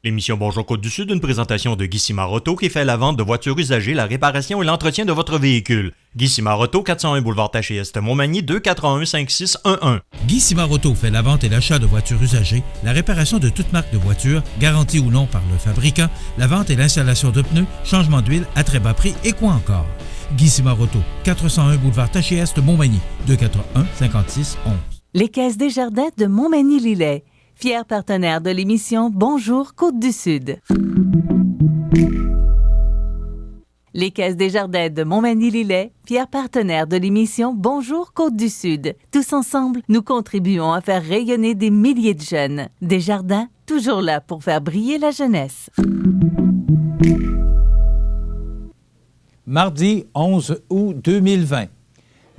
L'émission Bonjour Côte-du-Sud, une présentation de Guy Simard-Auto qui fait la vente de voitures usagées, la réparation et l'entretien de votre véhicule. Guy Simard-Auto, 401 boulevard Taché-Est, Montmagny, 281-5611. Guy Simard-Auto fait la vente et l'achat de voitures usagées, la réparation de toute marque de voiture, garantie ou non par le fabricant, la vente et l'installation de pneus, changement d'huile à très bas prix et quoi encore. Guy Simard-Auto, 401 boulevard Taché-Est, Montmagny, 281-5611. Les Caisses Desjardins de Montmagny-Lillet. Fier partenaire de l'émission Bonjour Côte-du-Sud. Les Caisses Desjardins de Montmagny-Lillet, fier partenaire de l'émission Bonjour Côte-du-Sud. Tous ensemble, nous contribuons à faire rayonner des milliers de jeunes. Desjardins, toujours là pour faire briller la jeunesse. Mardi 11 août 2020.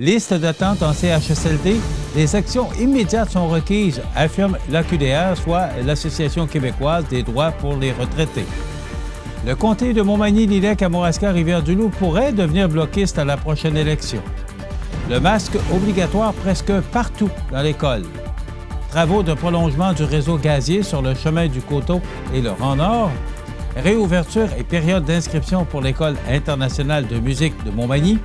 Liste d'attente en CHSLD. Des actions immédiates sont requises, affirme l'AQDR, soit l'Association québécoise des droits pour les retraités. Le comté de Montmagny-Lillet, Kamouraska, Rivière-du-Loup pourrait devenir bloquiste à la prochaine élection. Le masque obligatoire presque partout dans l'école. Travaux de prolongement du réseau gazier sur le chemin du Coteau et le Rang Nord. Réouverture et période d'inscription pour l'École internationale de musique de Montmagny.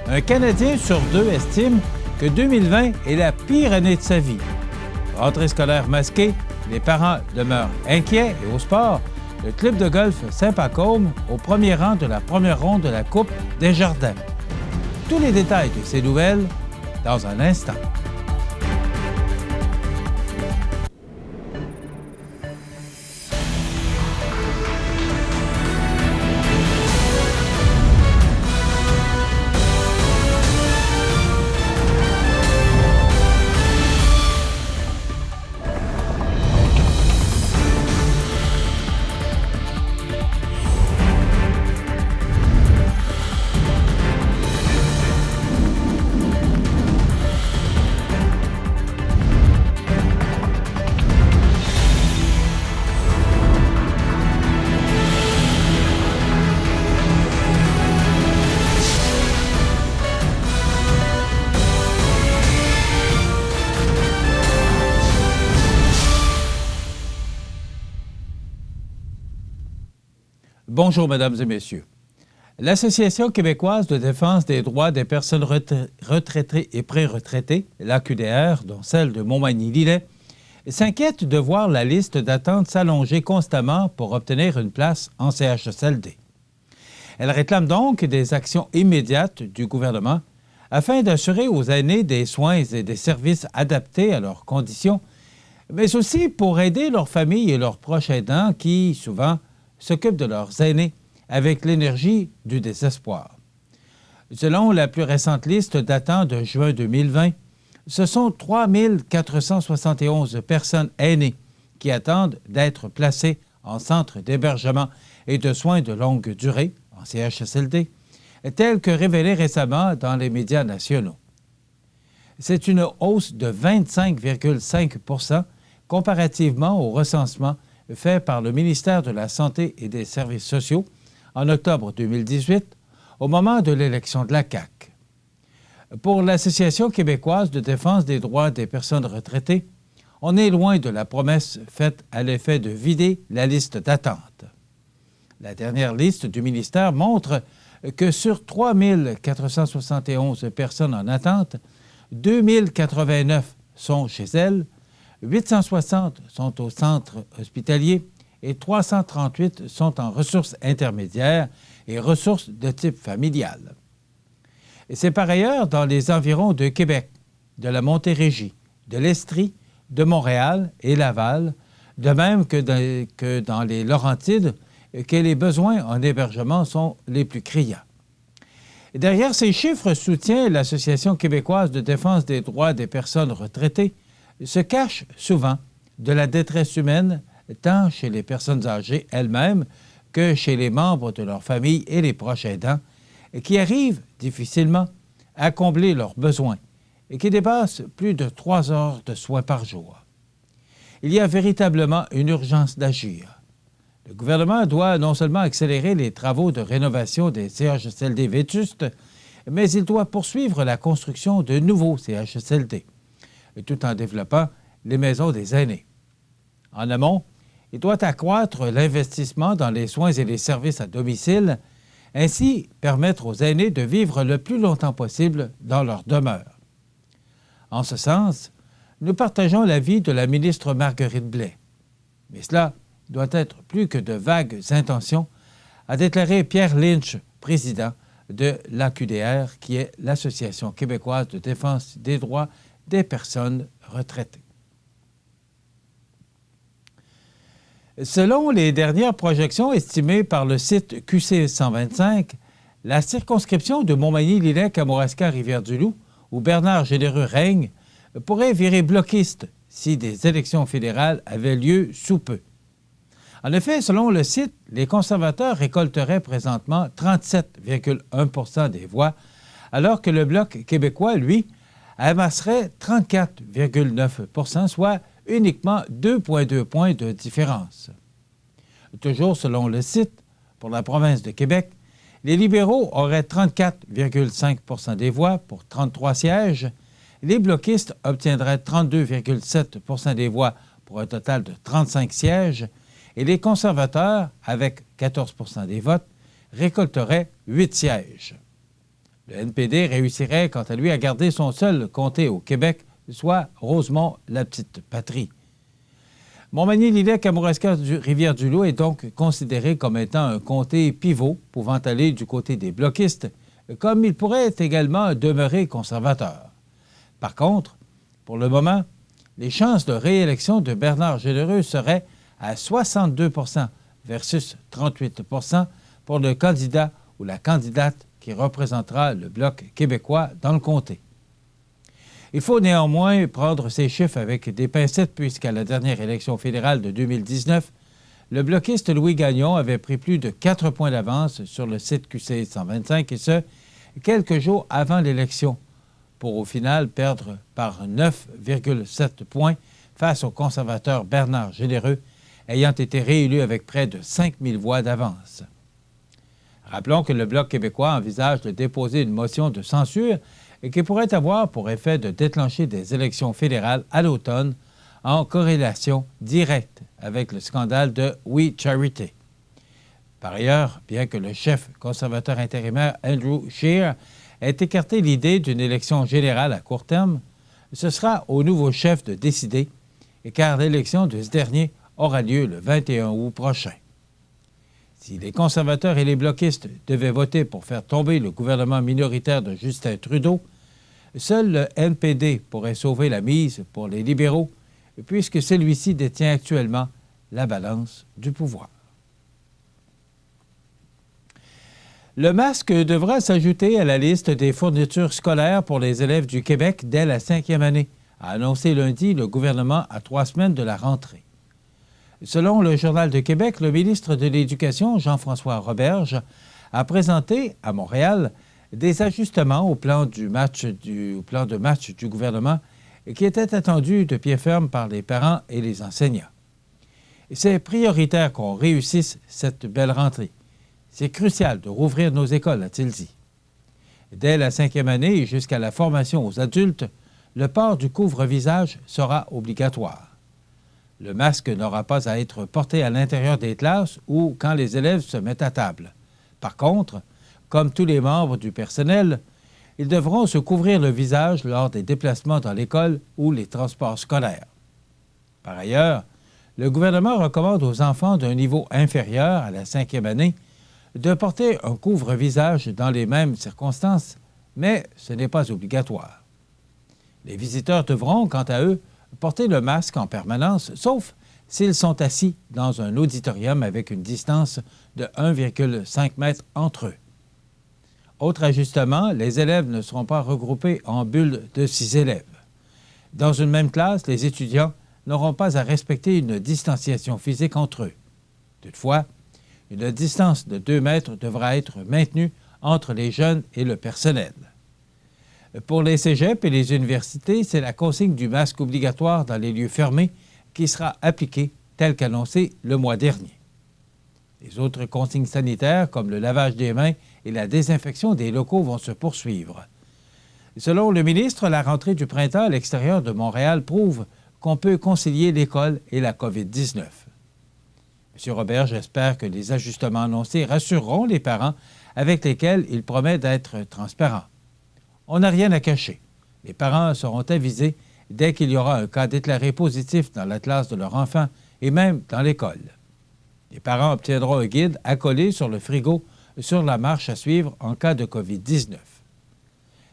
Un Canadien sur deux estime que 2020 est la pire année de sa vie. Rentrée scolaire masquée, les parents demeurent inquiets et au sport, le club de golf Saint-Pacôme au premier rang de la première ronde de la Coupe Desjardins. Tous les détails de ces nouvelles dans un instant. Bonjour, mesdames et messieurs. L'Association québécoise de défense des droits des personnes retraitées et pré-retraitées, l'AQDR, dont celle de Montmagny-Lillet, s'inquiète de voir la liste d'attente s'allonger constamment pour obtenir une place en CHSLD. Elle réclame donc des actions immédiates du gouvernement afin d'assurer aux aînés des soins et des services adaptés à leurs conditions, mais aussi pour aider leurs familles et leurs proches aidants qui, souvent, s'occupent de leurs aînés avec l'énergie du désespoir. Selon la plus récente liste datant de juin 2020, ce sont 3 471 personnes aînées qui attendent d'être placées en centre d'hébergement et de soins de longue durée, en CHSLD, tel que révélé récemment dans les médias nationaux. C'est une hausse de 25,5 % comparativement au recensement fait par le ministère de la Santé et des Services sociaux en octobre 2018, au moment de l'élection de la CAQ. Pour l'Association québécoise de défense des droits des personnes retraitées, on est loin de la promesse faite à l'effet de vider la liste d'attente. La dernière liste du ministère montre que sur 3 471 personnes en attente, 2 089 sont chez elles, 860 sont au centre hospitalier et 338 sont en ressources intermédiaires et ressources de type familial. Et c'est par ailleurs dans les environs de Québec, de la Montérégie, de l'Estrie, de Montréal et Laval, de même que dans les Laurentides, que les besoins en hébergement sont les plus criants. Et derrière ces chiffres soutient l'Association québécoise de défense des droits des personnes retraitées, se cache souvent de la détresse humaine tant chez les personnes âgées elles-mêmes que chez les membres de leur famille et les proches aidants qui arrivent difficilement à combler leurs besoins et qui dépassent plus de 3 heures de soins par jour. Il y a véritablement une urgence d'agir. Le gouvernement doit non seulement accélérer les travaux de rénovation des CHSLD vétustes, mais il doit poursuivre la construction de nouveaux CHSLD, tout en développant les maisons des aînés. En amont, Il doit accroître l'investissement dans les soins et les services à domicile, ainsi permettre aux aînés de vivre le plus longtemps possible dans leur demeure. En ce sens, nous partageons l'avis de la ministre Marguerite Blais. Mais cela doit être plus que de vagues intentions, a déclaré Pierre Lynch, président de l'AQDR, qui est l'Association québécoise de défense des droits des personnes retraitées. Selon les dernières projections estimées par le site QC 125, la circonscription de Montmagny-Lillet-Kamouraska-Rivière-du-Loup, où Bernard Généreux règne, pourrait virer bloquiste si des élections fédérales avaient lieu sous peu. En effet, selon le site, les conservateurs récolteraient présentement 37,1 % des voix, alors que le Bloc québécois, lui, amasserait 34,9 %, soit uniquement 2,2 points de différence. Toujours selon le site, pour la province de Québec, les libéraux auraient 34,5 % des voix pour 33 sièges, les bloquistes obtiendraient 32,7 % des voix pour un total de 35 sièges, et les conservateurs, avec 14 % des votes, récolteraient 8 sièges. Le NPD réussirait, quant à lui, à garder son seul comté au Québec, soit Rosemont-la-Petite-Patrie. Montmagny-Lillet-Kamouraska-Rivière-du-Loup est donc considéré comme étant un comté pivot pouvant aller du côté des bloquistes, comme il pourrait également demeurer conservateur. Par contre, pour le moment, les chances de réélection de Bernard Généreux seraient à 62 % versus 38 % pour le candidat ou la candidate qui représentera le Bloc québécois dans le comté. Il faut néanmoins prendre ces chiffres avec des pincettes puisqu'à la dernière élection fédérale de 2019, le bloquiste Louis Gagnon avait pris plus de 4 points d'avance sur le site QC 125 et ce, quelques jours avant l'élection, pour au final perdre par 9,7 points face au conservateur Bernard Généreux, ayant été réélu avec près de 5 000 voix d'avance. Rappelons que le Bloc québécois envisage de déposer une motion de censure et qui pourrait avoir pour effet de déclencher des élections fédérales à l'automne en corrélation directe avec le scandale de We Charity. Par ailleurs, bien que le chef conservateur intérimaire Andrew Scheer ait écarté l'idée d'une élection générale à court terme, ce sera au nouveau chef de décider, car l'élection de ce dernier aura lieu le 21 août prochain. Si les conservateurs et les bloquistes devaient voter pour faire tomber le gouvernement minoritaire de Justin Trudeau, seul le NPD pourrait sauver la mise pour les libéraux, puisque celui-ci détient actuellement la balance du pouvoir. Le masque devra s'ajouter à la liste des fournitures scolaires pour les élèves du Québec dès la 5e année, a annoncé lundi le gouvernement à 3 semaines de la rentrée. Selon le Journal de Québec, le ministre de l'Éducation, Jean-François Roberge, a présenté à Montréal des ajustements au plan de match du gouvernement qui étaient attendus de pied ferme par les parents et les enseignants. C'est prioritaire qu'on réussisse cette belle rentrée. C'est crucial de rouvrir nos écoles, a-t-il dit. Dès la 5e année et jusqu'à la formation aux adultes, le port du couvre-visage sera obligatoire. Le masque n'aura pas à être porté à l'intérieur des classes ou quand les élèves se mettent à table. Par contre, comme tous les membres du personnel, ils devront se couvrir le visage lors des déplacements dans l'école ou les transports scolaires. Par ailleurs, le gouvernement recommande aux enfants d'un niveau inférieur à la 5e année de porter un couvre-visage dans les mêmes circonstances, mais ce n'est pas obligatoire. Les visiteurs devront, quant à eux, porter le masque en permanence, sauf s'ils sont assis dans un auditorium avec une distance de 1,5 m entre eux. Autre ajustement, les élèves ne seront pas regroupés en bulles de 6 élèves. Dans une même classe, les étudiants n'auront pas à respecter une distanciation physique entre eux. Toutefois, une distance de 2 mètres devra être maintenue entre les jeunes et le personnel. Pour les cégeps et les universités, c'est la consigne du masque obligatoire dans les lieux fermés qui sera appliquée telle qu'annoncée le mois dernier. Les autres consignes sanitaires, comme le lavage des mains et la désinfection des locaux, vont se poursuivre. Selon le ministre, la rentrée du printemps à l'extérieur de Montréal prouve qu'on peut concilier l'école et la COVID-19. M. Roberge espère que les ajustements annoncés rassureront les parents avec lesquels il promet d'être transparent. On n'a rien à cacher. Les parents seront avisés dès qu'il y aura un cas déclaré positif dans la classe de leur enfant et même dans l'école. Les parents obtiendront un guide à coller sur le frigo sur la marche à suivre en cas de COVID-19.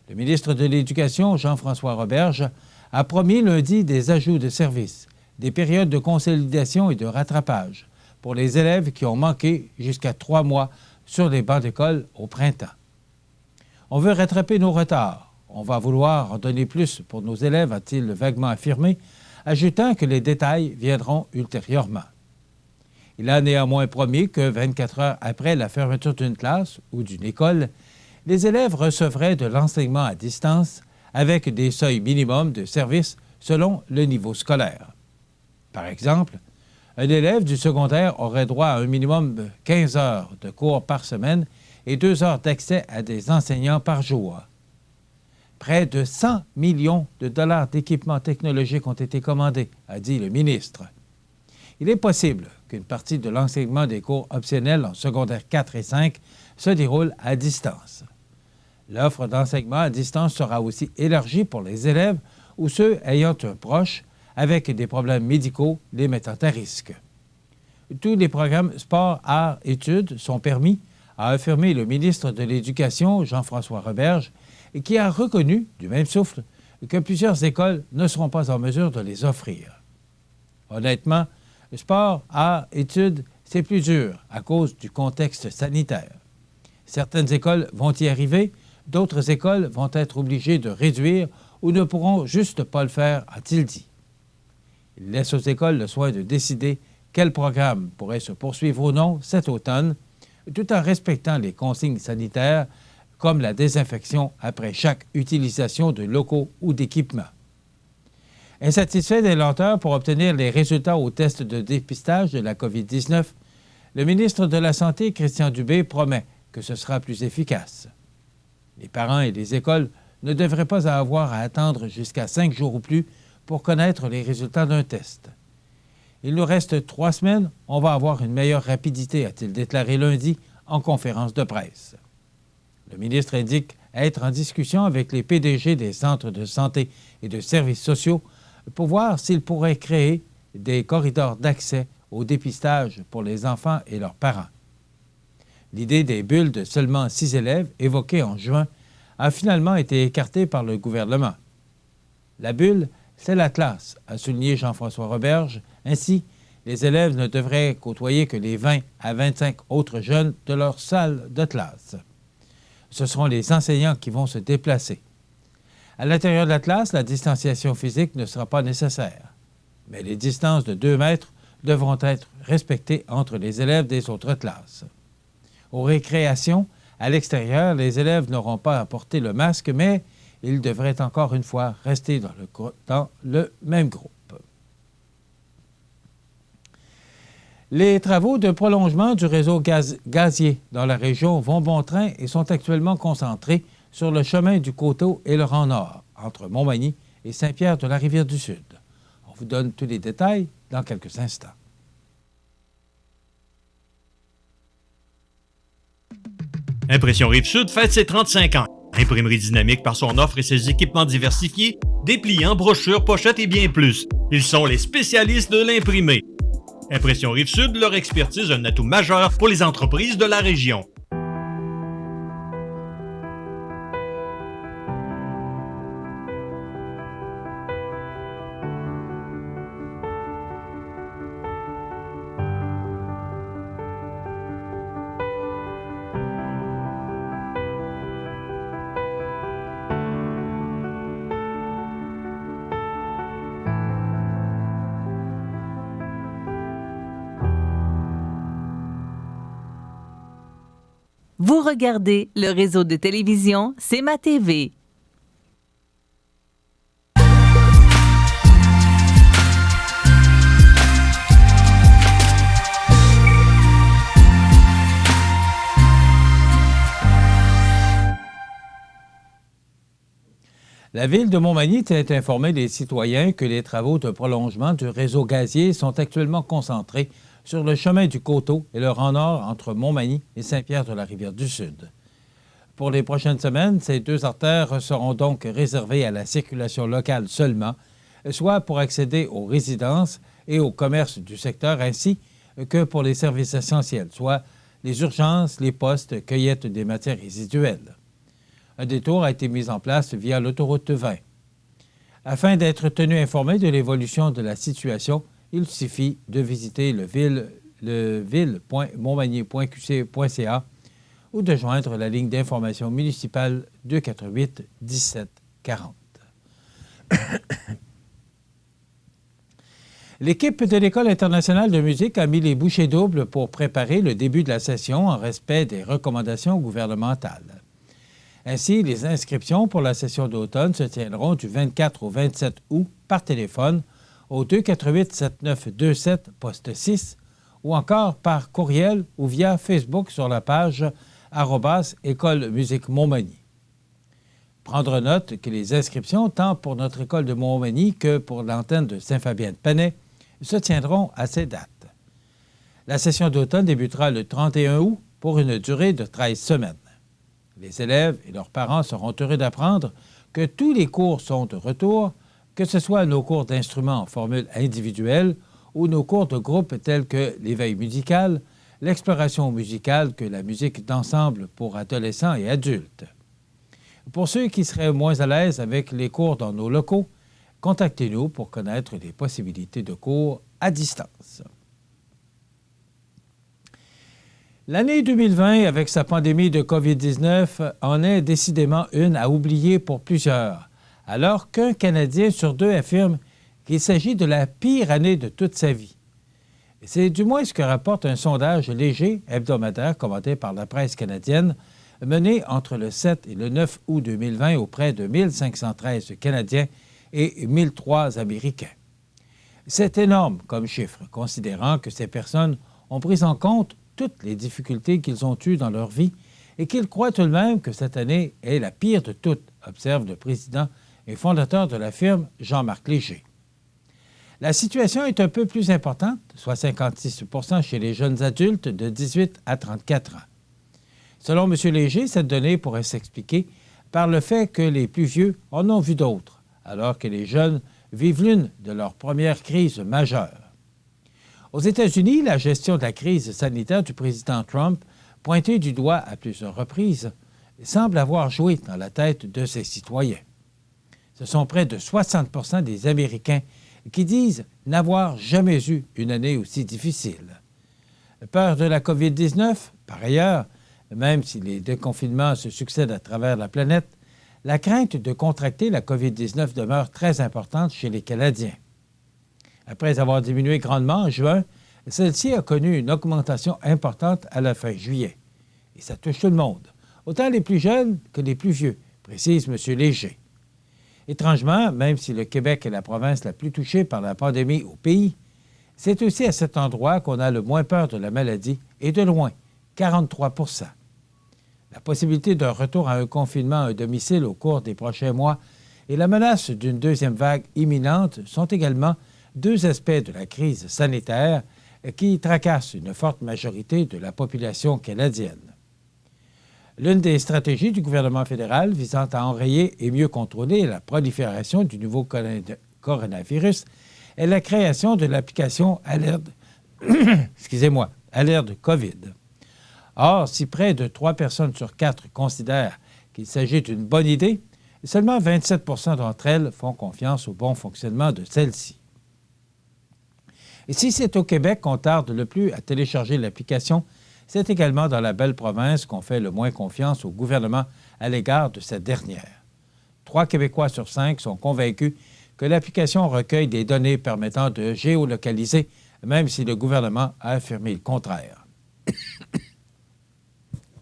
Le ministre de l'Éducation, Jean-François Roberge, a promis lundi des ajouts de services, des périodes de consolidation et de rattrapage pour les élèves qui ont manqué jusqu'à 3 mois sur les bancs d'école au printemps. On veut rattraper nos retards. On va vouloir en donner plus pour nos élèves, a-t-il vaguement affirmé, ajoutant que les détails viendront ultérieurement. Il a néanmoins promis que 24 heures après la fermeture d'une classe ou d'une école, les élèves recevraient de l'enseignement à distance avec des seuils minimums de service selon le niveau scolaire. Par exemple, un élève du secondaire aurait droit à un minimum de 15 heures de cours par semaine et 2 heures d'accès à des enseignants par jour. Près de 100 millions de dollars d'équipements technologiques ont été commandés, a dit le ministre. Il est possible qu'une partie de l'enseignement des cours optionnels en secondaire 4 et 5 se déroule à distance. L'offre d'enseignement à distance sera aussi élargie pour les élèves ou ceux ayant un proche avec des problèmes médicaux les mettant à risque. Tous les programmes sport, arts, études sont permis, a affirmé le ministre de l'Éducation, Jean-François Roberge, qui a reconnu, du même souffle, que plusieurs écoles ne seront pas en mesure de les offrir. Honnêtement, sport, arts, études, c'est plus dur à cause du contexte sanitaire. Certaines écoles vont y arriver, d'autres écoles vont être obligées de réduire ou ne pourront juste pas le faire, a-t-il dit. Il laisse aux écoles le soin de décider quel programme pourrait se poursuivre ou non cet automne, tout en respectant les consignes sanitaires comme la désinfection après chaque utilisation de locaux ou d'équipements. Insatisfait des lenteurs pour obtenir les résultats aux tests de dépistage de la COVID-19, le ministre de la Santé, Christian Dubé, promet que ce sera plus efficace. Les parents et les écoles ne devraient pas avoir à attendre jusqu'à 5 jours ou plus pour connaître les résultats d'un test. Il nous reste 3 semaines, on va avoir une meilleure rapidité, a-t-il déclaré lundi en conférence de presse. Le ministre indique être en discussion avec les PDG des centres de santé et de services sociaux pour voir s'il pourrait créer des corridors d'accès au dépistage pour les enfants et leurs parents. L'idée des bulles de seulement 6 élèves, évoquée en juin, a finalement été écartée par le gouvernement. La bulle, c'est la classe, a souligné Jean-François Roberge. Ainsi, les élèves ne devraient côtoyer que les 20 à 25 autres jeunes de leur salle de classe. Ce seront les enseignants qui vont se déplacer. À l'intérieur de la classe, la distanciation physique ne sera pas nécessaire, mais les distances de 2 mètres devront être respectées entre les élèves des autres classes. Aux récréations, à l'extérieur, les élèves n'auront pas à porter le masque, mais ils devraient encore une fois rester dans le même groupe. Les travaux de prolongement du réseau gazier dans la région vont bon train et sont actuellement concentrés sur le chemin du Coteau et le rang nord, entre Montmagny et Saint-Pierre-de-la-Rivière-du-Sud. On vous donne tous les détails dans quelques instants. Impression Rive-Sud fête ses 35 ans. Imprimerie dynamique par son offre et ses équipements diversifiés, dépliants, brochures, pochettes et bien plus. Ils sont les spécialistes de l'imprimé. Impression Rive-Sud, leur expertise un atout majeur pour les entreprises de la région. Vous regardez le réseau de télévision C'est ma TV. La Ville de Montmagny tient informé les citoyens que les travaux de prolongement du réseau gazier sont actuellement concentrés sur le chemin du Coteau et le rang nord entre Montmagny et Saint-Pierre-de-la-Rivière-du-Sud. Pour les prochaines semaines, ces 2 artères seront donc réservées à la circulation locale seulement, soit pour accéder aux résidences et aux commerces du secteur, ainsi que pour les services essentiels, soit les urgences, les postes, cueillette des matières résiduelles. Un détour a été mis en place via l'autoroute 20. Afin d'être tenu informé de l'évolution de la situation, il suffit de visiter le ville.montmagny.qc.ca ou de joindre la ligne d'information municipale 248 17 40. L'équipe de l'École internationale de musique a mis les bouchées doubles pour préparer le début de la session en respect des recommandations gouvernementales. Ainsi, les inscriptions pour la session d'automne se tiendront du 24 au 27 août par téléphone au 248-7927 poste 6 ou encore par courriel ou via Facebook sur la page École Musique Montmagny. Prendre note que les inscriptions, tant pour notre école de Montmagny que pour l'antenne de Saint-Fabien-de-Panay, se tiendront à ces dates. La session d'automne débutera le 31 août pour une durée de 13 semaines. Les élèves et leurs parents seront heureux d'apprendre que tous les cours sont de retour, que ce soit nos cours d'instruments en formule individuelle ou nos cours de groupe tels que l'éveil musical, l'exploration musicale que la musique d'ensemble pour adolescents et adultes. Pour ceux qui seraient moins à l'aise avec les cours dans nos locaux, contactez-nous pour connaître les possibilités de cours à distance. L'année 2020, avec sa pandémie de COVID-19, en est décidément une à oublier pour plusieurs, alors qu'un Canadien sur 2 affirme qu'il s'agit de la pire année de toute sa vie. C'est du moins ce que rapporte un sondage léger hebdomadaire commandé par la presse canadienne, mené entre le 7 et le 9 août 2020 auprès de 1513 Canadiens et 1003 Américains. C'est énorme comme chiffre, considérant que ces personnes ont pris en compte toutes les difficultés qu'ils ont eues dans leur vie et qu'ils croient tout de même que cette année est la pire de toutes, observe le président et fondateur de la firme, Jean-Marc Léger. La situation est un peu plus importante, soit 56 % chez les jeunes adultes de 18 à 34 ans. Selon M. Léger, cette donnée pourrait s'expliquer par le fait que les plus vieux en ont vu d'autres, alors que les jeunes vivent l'une de leurs premières crises majeures. Aux États-Unis, la gestion de la crise sanitaire du président Trump, pointée du doigt à plusieurs reprises, semble avoir joué dans la tête de ses citoyens. Ce sont près de 60 % des Américains qui disent n'avoir jamais eu une année aussi difficile. Peur de la COVID-19, par ailleurs, même si les déconfinements se succèdent à travers la planète, la crainte de contracter la COVID-19 demeure très importante chez les Canadiens. Après avoir diminué grandement en juin, celle-ci a connu une augmentation importante à la fin juillet. Et ça touche tout le monde, autant les plus jeunes que les plus vieux, précise M. Léger. Étrangement, même si le Québec est la province la plus touchée par la pandémie au pays, c'est aussi à cet endroit qu'on a le moins peur de la maladie, et de loin, 43 %. La possibilité d'un retour à un confinement à domicile au cours des prochains mois et la menace d'une deuxième vague imminente sont également 2 aspects de la crise sanitaire qui tracassent une forte majorité de la population canadienne. L'une des stratégies du gouvernement fédéral visant à enrayer et mieux contrôler la prolifération du nouveau coronavirus est la création de l'application Alerte COVID. Or, si près de 3 personnes sur 4 considèrent qu'il s'agit d'une bonne idée, seulement 27 % d'entre elles font confiance au bon fonctionnement de celle-ci. Et si c'est au Québec qu'on tarde le plus à télécharger l'application, c'est également dans la belle province qu'on fait le moins confiance au gouvernement à l'égard de cette dernière. 3 Québécois sur 5 sont convaincus que l'application recueille des données permettant de géolocaliser, même si le gouvernement a affirmé le contraire.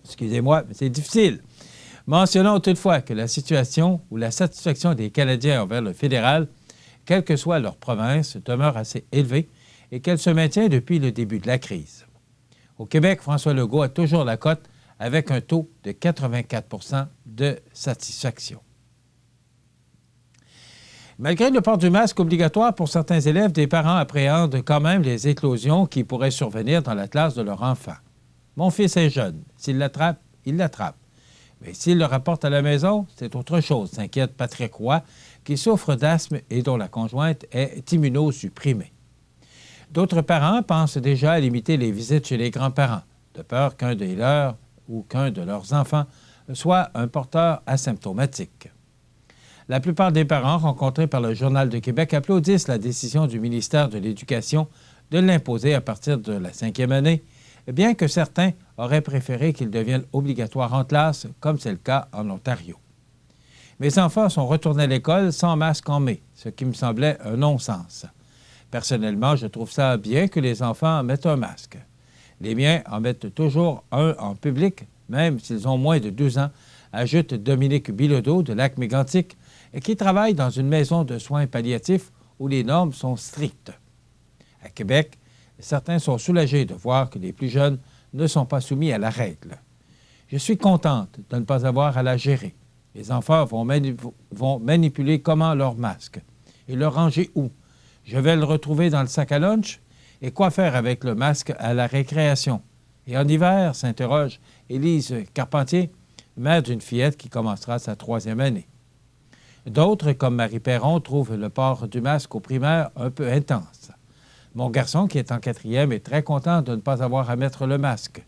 Excusez-moi, mais c'est difficile. Mentionnons toutefois que la situation ou la satisfaction des Canadiens envers le fédéral, quelle que soit leur province, demeure assez élevée et qu'elle se maintient depuis le début de la crise. Au Québec, François Legault a toujours la cote avec un taux de 84 % de satisfaction. Malgré le port du masque obligatoire pour certains élèves, des parents appréhendent quand même les éclosions qui pourraient survenir dans la classe de leur enfant. Mon fils est jeune. S'il l'attrape, il l'attrape. Mais s'il le rapporte à la maison, c'est autre chose, s'inquiète Patrick Roy, qui souffre d'asthme et dont la conjointe est immunosupprimée. D'autres parents pensent déjà à limiter les visites chez les grands-parents, de peur qu'un des leurs ou qu'un de leurs enfants soit un porteur asymptomatique. La plupart des parents rencontrés par le Journal de Québec applaudissent la décision du ministère de l'Éducation de l'imposer à partir de la 5e année, bien que certains auraient préféré qu'il devienne obligatoire en classe, comme c'est le cas en Ontario. Mes enfants sont retournés à l'école sans masque en mai, ce qui me semblait un non-sens. Personnellement, je trouve ça bien que les enfants mettent un masque. Les miens en mettent toujours un en public, même s'ils ont moins de 12 ans, ajoute Dominique Bilodeau de Lac-Mégantic, qui travaille dans une maison de soins palliatifs où les normes sont strictes. À Québec, certains sont soulagés de voir que les plus jeunes ne sont pas soumis à la règle. Je suis contente de ne pas avoir à la gérer. Les enfants vont manipuler comment leur masque et le ranger où? Je vais le retrouver dans le sac à lunch? Et quoi faire avec le masque à la récréation? Et en hiver, s'interroge Élise Carpentier, mère d'une fillette qui commencera sa 3e année. D'autres, comme Marie Perron, trouvent le port du masque au primaire un peu intense. Mon garçon, qui est en 4e, est très content de ne pas avoir à mettre le masque.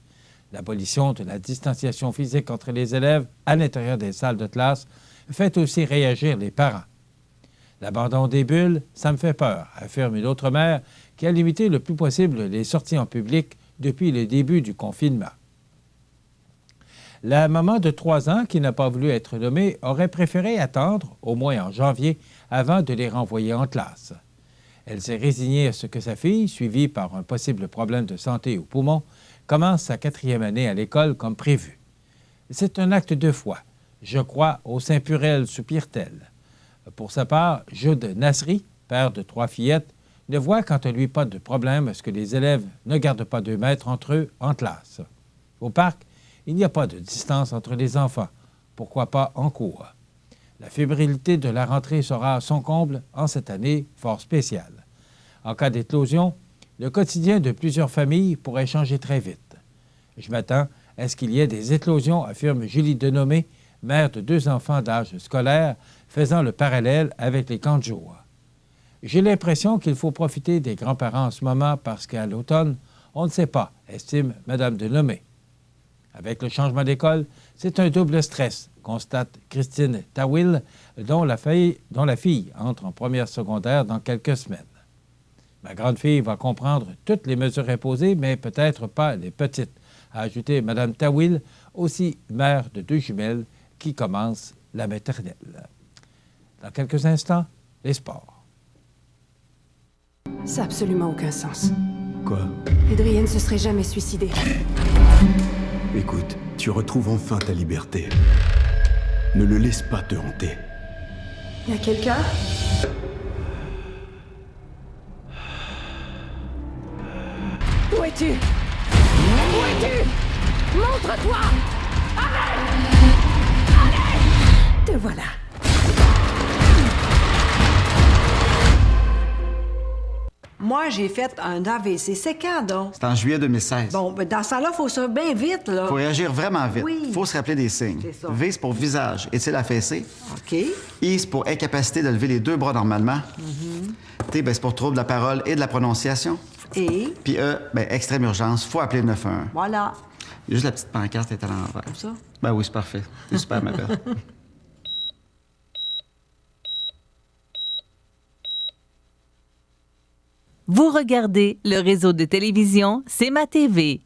L'abolition de la distanciation physique entre les élèves à l'intérieur des salles de classe fait aussi réagir les parents. L'abandon des bulles, ça me fait peur, affirme une autre mère qui a limité le plus possible les sorties en public depuis le début du confinement. La maman de 3 ans, qui n'a pas voulu être nommée, aurait préféré attendre, au moins en janvier, avant de les renvoyer en classe. Elle s'est résignée à ce que sa fille, suivie par un possible problème de santé au poumon, commence sa 4e année à l'école comme prévu. C'est un acte de foi. Je crois au Saint-Purel, soupire-t-elle. Pour sa part, Jude Nasri, père de 3 fillettes, ne voit quant à lui pas de problème à ce que les élèves ne gardent pas 2 mètres entre eux en classe. Au parc, il n'y a pas de distance entre les enfants. Pourquoi pas en cours? La fébrilité de la rentrée sera à son comble en cette année fort spéciale. En cas d'éclosion, le quotidien de plusieurs familles pourrait changer très vite. Je m'attends à ce qu'il y ait des éclosions, affirme Julie Denomé, mère de 2 enfants d'âge scolaire, faisant le parallèle avec les camps de jour. J'ai l'impression qu'il faut profiter des grands-parents en ce moment parce qu'à l'automne, on ne sait pas, estime Mme Denomé. Avec le changement d'école, c'est un double stress, constate Christine Tawil, dont la fille entre en première secondaire dans quelques semaines. Ma grande fille va comprendre toutes les mesures imposées, mais peut-être pas les petites, a ajouté Mme Tawil, aussi mère de 2 jumelles qui commencent la maternelle. Dans quelques instants, les sports. Ça n'a absolument aucun sens. Quoi? Adrien ne se serait jamais suicidé. Écoute, tu retrouves enfin ta liberté. Ne le laisse pas te hanter. Y a quelqu'un? Où es-tu? Où es-tu? Montre-toi! Allez! Allez! Te voilà. Moi, j'ai fait un AVC. C'est quand, donc? C'est en juillet 2016. Bon, ben dans ça là, faut ça bien vite, là. Faut réagir vraiment vite. Oui. Faut se rappeler des signes. C'est ça. V, c'est pour visage. Est-il affaissé? OK. I, c'est pour incapacité de lever les 2 bras normalement. T, ben, c'est pour trouble de la parole et de la prononciation. Et? Puis E, ben, extrême urgence. Faut appeler le 911. Voilà. Il y a juste la petite pancarte est à l'envers. Comme ça? Ben oui, c'est parfait. C'est super, ma belle. Vous regardez le réseau de télévision C'est ma TV.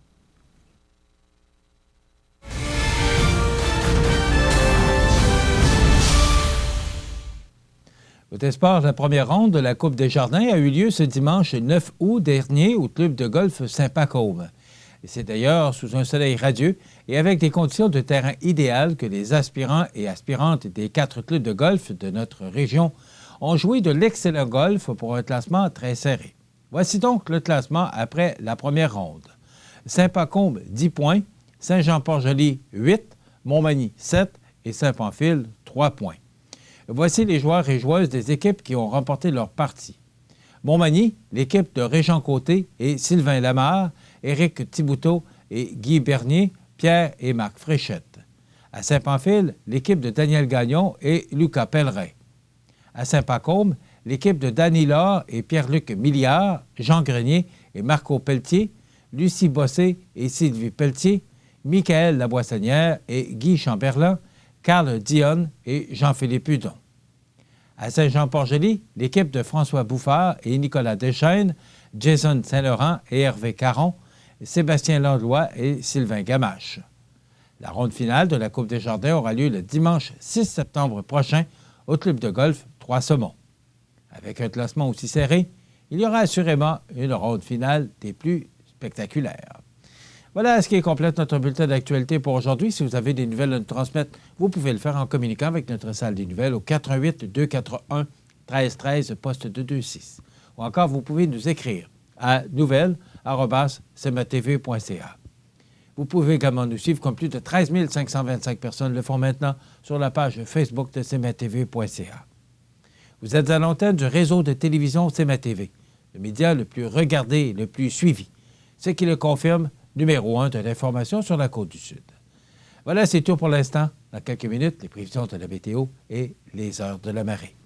Côté sport, la première ronde de la Coupe des Jardins a eu lieu ce dimanche 9 août dernier au club de golf Saint-Pacôme. C'est d'ailleurs sous un soleil radieux et avec des conditions de terrain idéales que les aspirants et aspirantes des 4 clubs de golf de notre région ont joué de l'excellent golf pour un classement très serré. Voici donc le classement après la première ronde. Saint-Pacôme, 10 points. Saint-Jean-Port-Joli, 8. Montmagny, 7. Et Saint-Pamphile, 3 points. Voici les joueurs et joueuses des équipes qui ont remporté leur partie. Montmagny, l'équipe de Régent Côté et Sylvain Lamarre, Éric Thibouteau et Guy Bernier, Pierre et Marc Fréchette. À Saint-Pamphile, l'équipe de Daniel Gagnon et Lucas Pellerin. À Saint-Pacôme, l'équipe de Danny Laure et Pierre-Luc Milliard, Jean Grenier et Marco Pelletier, Lucie Bossé et Sylvie Pelletier, Michael Laboissonnière et Guy Chamberlain, Carl Dionne et Jean-Philippe Hudon. À Saint-Jean-Port-Joli, l'équipe de François Bouffard et Nicolas Deschaines, Jason Saint-Laurent et Hervé Caron, Sébastien Landlois et Sylvain Gamache. La ronde finale de la Coupe des Jardins aura lieu le dimanche 6 septembre prochain au club de golf Trois-Saumons. Avec un classement aussi serré, il y aura assurément une ronde finale des plus spectaculaires. Voilà ce qui complète notre bulletin d'actualité pour aujourd'hui. Si vous avez des nouvelles à nous transmettre, vous pouvez le faire en communiquant avec notre salle des nouvelles au 418-241-1313, poste 226. Ou encore, vous pouvez nous écrire à nouvelles@cmatv.ca. Vous pouvez également nous suivre comme plus de 13 525 personnes le font maintenant sur la page Facebook de cmatv.ca. Vous êtes à l'antenne du réseau de télévision CMA-TV, le média le plus regardé et le plus suivi, ce qui le confirme, numéro 1 de l'information sur la Côte-du-Sud. Voilà, c'est tout pour l'instant. Dans quelques minutes, les prévisions de la météo et les heures de la marée.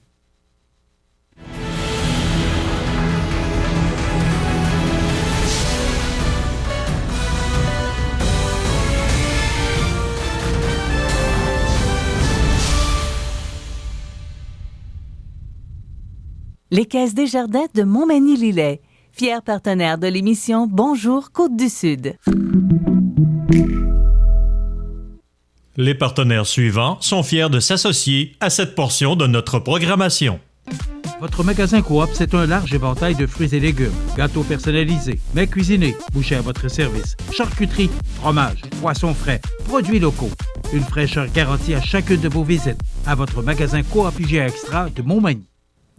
Les Caisses Desjardins de Montmagny-Lillet, fier partenaire de l'émission Bonjour Côte-du-Sud. Les partenaires suivants sont fiers de s'associer à cette portion de notre programmation. Votre magasin Coop, c'est un large éventail de fruits et légumes, gâteaux personnalisés, mets cuisinés, bouchées à votre service, charcuterie, fromage, poissons frais, produits locaux. Une fraîcheur garantie à chacune de vos visites. À votre magasin Coop IGA Extra de Montmagny.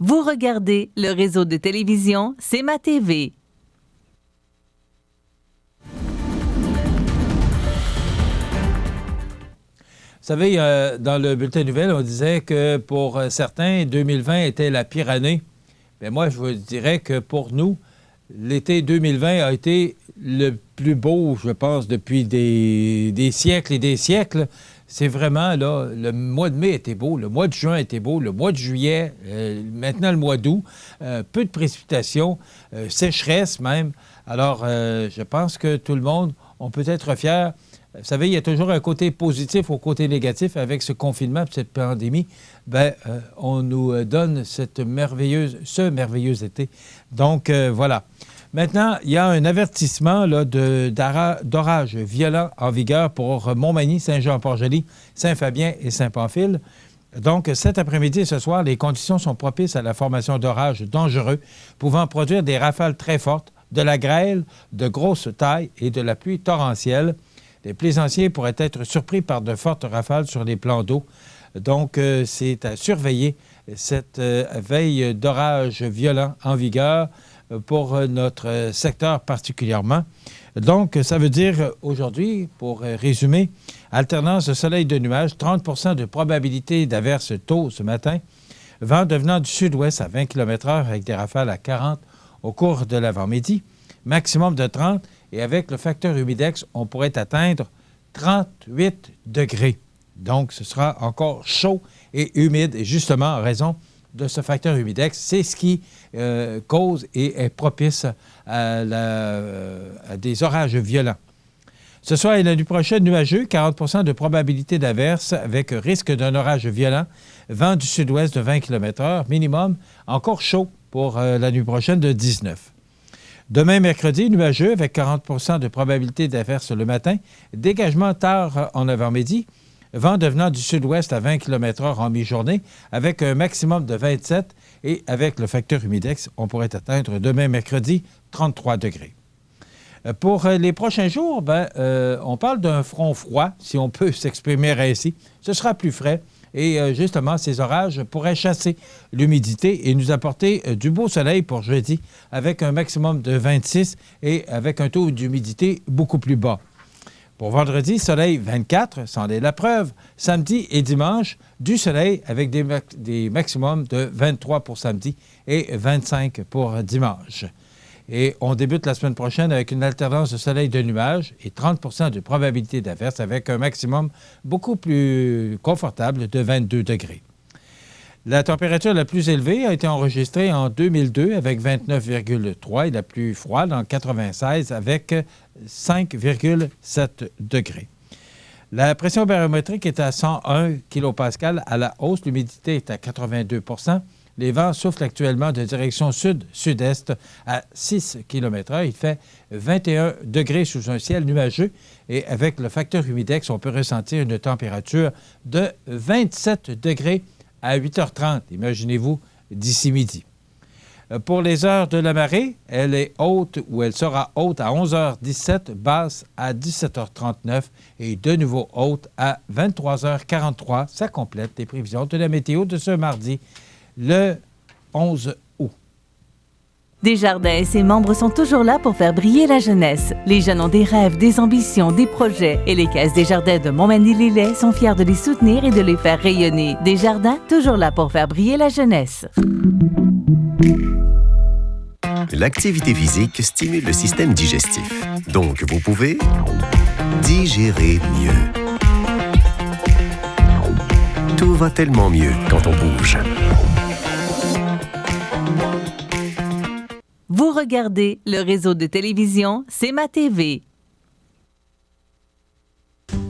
Vous regardez le réseau de télévision CMA-TV. Vous savez, dans le bulletin de nouvelles, on disait que pour certains, 2020 était la pire année. Bien, moi, je vous dirais que pour nous, l'été 2020 a été le plus beau, je pense, depuis des siècles et des siècles. C'est vraiment, là, le mois de mai était beau, le mois de juin était beau, le mois de juillet, maintenant le mois d'août, peu de précipitations, sécheresse même. Alors, je pense que tout le monde, on peut être fier. Vous savez, il y a toujours un côté positif au côté négatif avec ce confinement, cette pandémie. Bien, on nous donne ce merveilleux été. Donc, voilà. Maintenant, il y a un avertissement là, d'orage violent en vigueur pour Montmagny, Saint-Jean-Port-Joli, Saint-Fabien et Saint-Pamphile. Donc, cet après-midi et ce soir, les conditions sont propices à la formation d'orages dangereux, pouvant produire des rafales très fortes, de la grêle de grosse taille et de la pluie torrentielle. Les plaisanciers pourraient être surpris par de fortes rafales sur les plans d'eau. Donc, c'est à surveiller cette veille d'orage violent en vigueur pour notre secteur particulièrement. Donc, ça veut dire aujourd'hui, pour résumer, alternance de soleil et de nuages, 30 % de probabilité d'averse tôt ce matin, vent devenant du sud-ouest à 20 km/h avec des rafales à 40 au cours de l'avant-midi, maximum de 30 et avec le facteur humidex, on pourrait atteindre 38 degrés. Donc, ce sera encore chaud et humide, et justement en raison de ce facteur humidex, c'est ce qui cause et est propice à des orages violents. Ce soir et la nuit prochaine, nuageux, 40 % de probabilité d'averse avec risque d'un orage violent, vent du sud-ouest de 20 km/h, minimum, encore chaud pour la nuit prochaine de 19. Demain, mercredi, nuageux avec 40 % de probabilité d'averse le matin, dégagement tard en avant-midi, vent devenant du sud-ouest à 20 km/h en mi-journée, avec un maximum de 27 et avec le facteur humidex, on pourrait atteindre demain, mercredi, 33 degrés. Pour les prochains jours, on parle d'un front froid, si on peut s'exprimer ainsi. Ce sera plus frais et justement, ces orages pourraient chasser l'humidité et nous apporter du beau soleil pour jeudi, avec un maximum de 26 et avec un taux d'humidité beaucoup plus bas. Pour vendredi, soleil 24, c'en est la preuve. Samedi et dimanche, du soleil avec des maximums de 23 pour samedi et 25 pour dimanche. Et on débute la semaine prochaine avec une alternance de soleil de nuages et 30 de probabilité d'averse avec un maximum beaucoup plus confortable de 22 degrés. La température la plus élevée a été enregistrée en 2002 avec 29,3 et la plus froide en 96 avec 5,7 degrés. La pression barométrique est à 101 kPa à la hausse. L'humidité est à 82 %. Les vents soufflent actuellement de direction sud-sud-est à 6 km/h. Il fait 21 degrés sous un ciel nuageux et avec le facteur humidex, on peut ressentir une température de 27 degrés à 8h30. Imaginez-vous d'ici midi. Pour les heures de la marée, elle est haute ou elle sera haute à 11h17, basse à 17h39 et de nouveau haute à 23h43. Ça complète les prévisions de la météo de ce mardi, le 11 août. Desjardins et ses membres sont toujours là pour faire briller la jeunesse. Les jeunes ont des rêves, des ambitions, des projets et les caisses Desjardins de Montmagny-Lillet sont fiers de les soutenir et de les faire rayonner. Desjardins, toujours là pour faire briller la jeunesse. L'activité physique stimule le système digestif. Donc, vous pouvez digérer mieux. Tout va tellement mieux quand on bouge. Vous regardez le réseau de télévision C'est ma TV.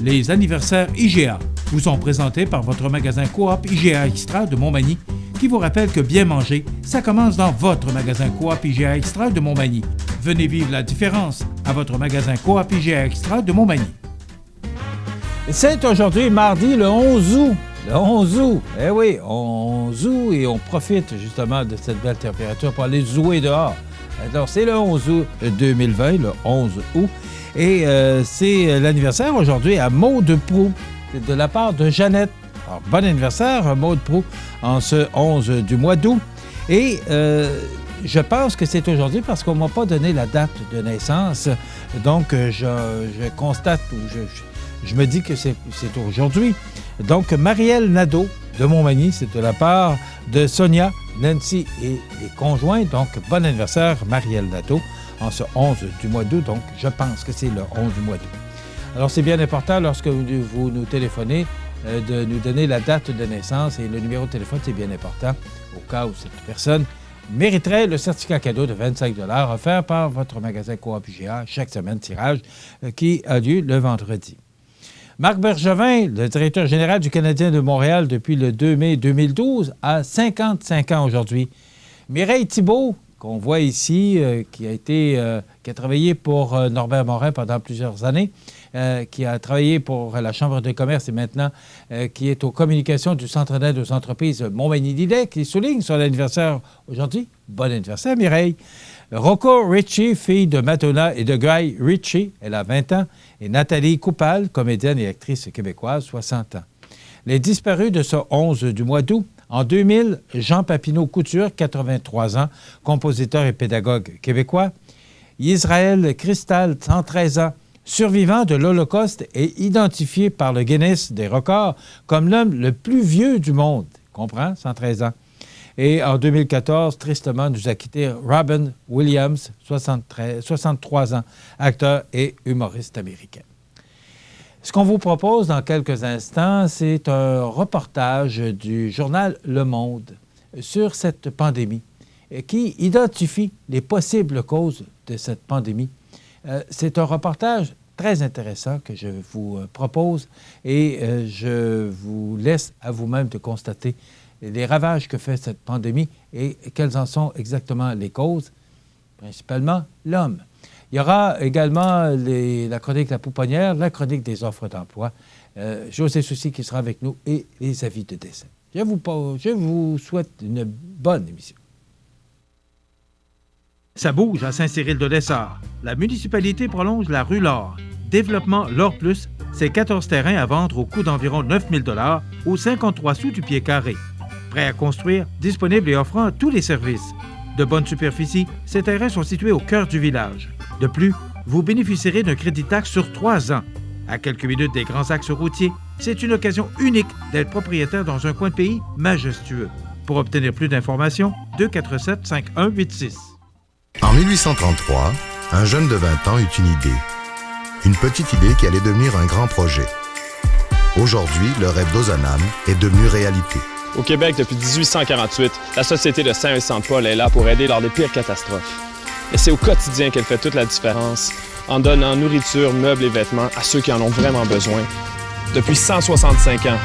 Les anniversaires IGA vous sont présentés par votre magasin Coop IGA Extra de Montmagny qui vous rappelle que bien manger, ça commence dans votre magasin Coop IGA Extra de Montmagny. Venez vivre la différence à votre magasin Coop IGA Extra de Montmagny. C'est aujourd'hui mardi le 11 août. Le 11 août, eh oui, 11 août et on profite justement de cette belle température pour aller jouer dehors. Alors, c'est le 11 août 2020, le 11 août, et c'est l'anniversaire aujourd'hui à Maude Proulx. C'est de la part de Jeannette. Alors, bon anniversaire, Maude Proulx, en ce 11 du mois d'août. Et je pense que c'est aujourd'hui parce qu'on ne m'a pas donné la date de naissance. Donc, je constate, ou je me dis que c'est aujourd'hui. Donc, Marielle Nadeau de Montmagny, c'est de la part de Sonia, Nancy et les conjoints. Donc, bon anniversaire, Marielle Nadeau, en ce 11 du mois d'août. Donc, je pense que c'est le 11 du mois d'août. Alors, c'est bien important, lorsque vous nous téléphonez, de nous donner la date de naissance et le numéro de téléphone, c'est bien important, au cas où cette personne mériterait le certificat cadeau de 25 $ offert par votre magasin Coop IGA chaque semaine, tirage qui a lieu le vendredi. Marc Bergevin, le directeur général du Canadien de Montréal depuis le 2 mai 2012, a 55 ans aujourd'hui. Mireille Thibault, qu'on voit ici, qui a travaillé pour Norbert Morin pendant plusieurs années, qui a travaillé pour la Chambre de commerce et maintenant qui est aux communications du Centre d'aide aux entreprises Montmagny-Lillet, qui souligne son anniversaire aujourd'hui. Bon anniversaire, Mireille. Rocco Ritchie, fille de Madonna et de Guy Ritchie, elle a 20 ans, et Nathalie Coupal, comédienne et actrice québécoise, 60 ans. Les disparus de ce 11 du mois d'août. En 2000, Jean Papineau Couture, 83 ans, compositeur et pédagogue québécois. Israël Cristal, 113 ans, survivant de l'Holocauste et identifié par le Guinness des records comme l'homme le plus vieux du monde. Comprends? 113 ans. Et en 2014, tristement, nous a quitté Robin Williams, 63 ans, acteur et humoriste américain. Ce qu'on vous propose dans quelques instants, c'est un reportage du journal Le Monde sur cette pandémie qui identifie les possibles causes de cette pandémie. C'est un reportage très intéressant que je vous propose et je vous laisse à vous-même de constater les ravages que fait cette pandémie et quelles en sont exactement les causes, principalement l'homme. Il y aura également la chronique La Pouponnière, la chronique des offres d'emploi, José Soucy qui sera avec nous et les avis de décès. Je vous souhaite une bonne émission. Ça bouge à Saint-Cyril-de-Lessard. La municipalité prolonge la rue L'Or. Développement L'Or Plus, c'est 14 terrains à vendre au coût d'environ 9 000 $ ou 53 sous du pied carré. Prêt à construire, disponible et offrant tous les services. De bonne superficie, ces terrains sont situés au cœur du village. De plus, vous bénéficierez d'un crédit taxe sur 3 ans. À quelques minutes des grands axes routiers, c'est une occasion unique d'être propriétaire dans un coin de pays majestueux. Pour obtenir plus d'informations, 247-5186. En 1833, un jeune de 20 ans eut une idée. Une petite idée qui allait devenir un grand projet. Aujourd'hui, le rêve d'Ozanam est devenu réalité. Au Québec, depuis 1848, la Société de Saint-Vincent-de-Paul est là pour aider lors des pires catastrophes. Et c'est au quotidien qu'elle fait toute la différence, en donnant nourriture, meubles et vêtements à ceux qui en ont vraiment besoin. Depuis 165 ans.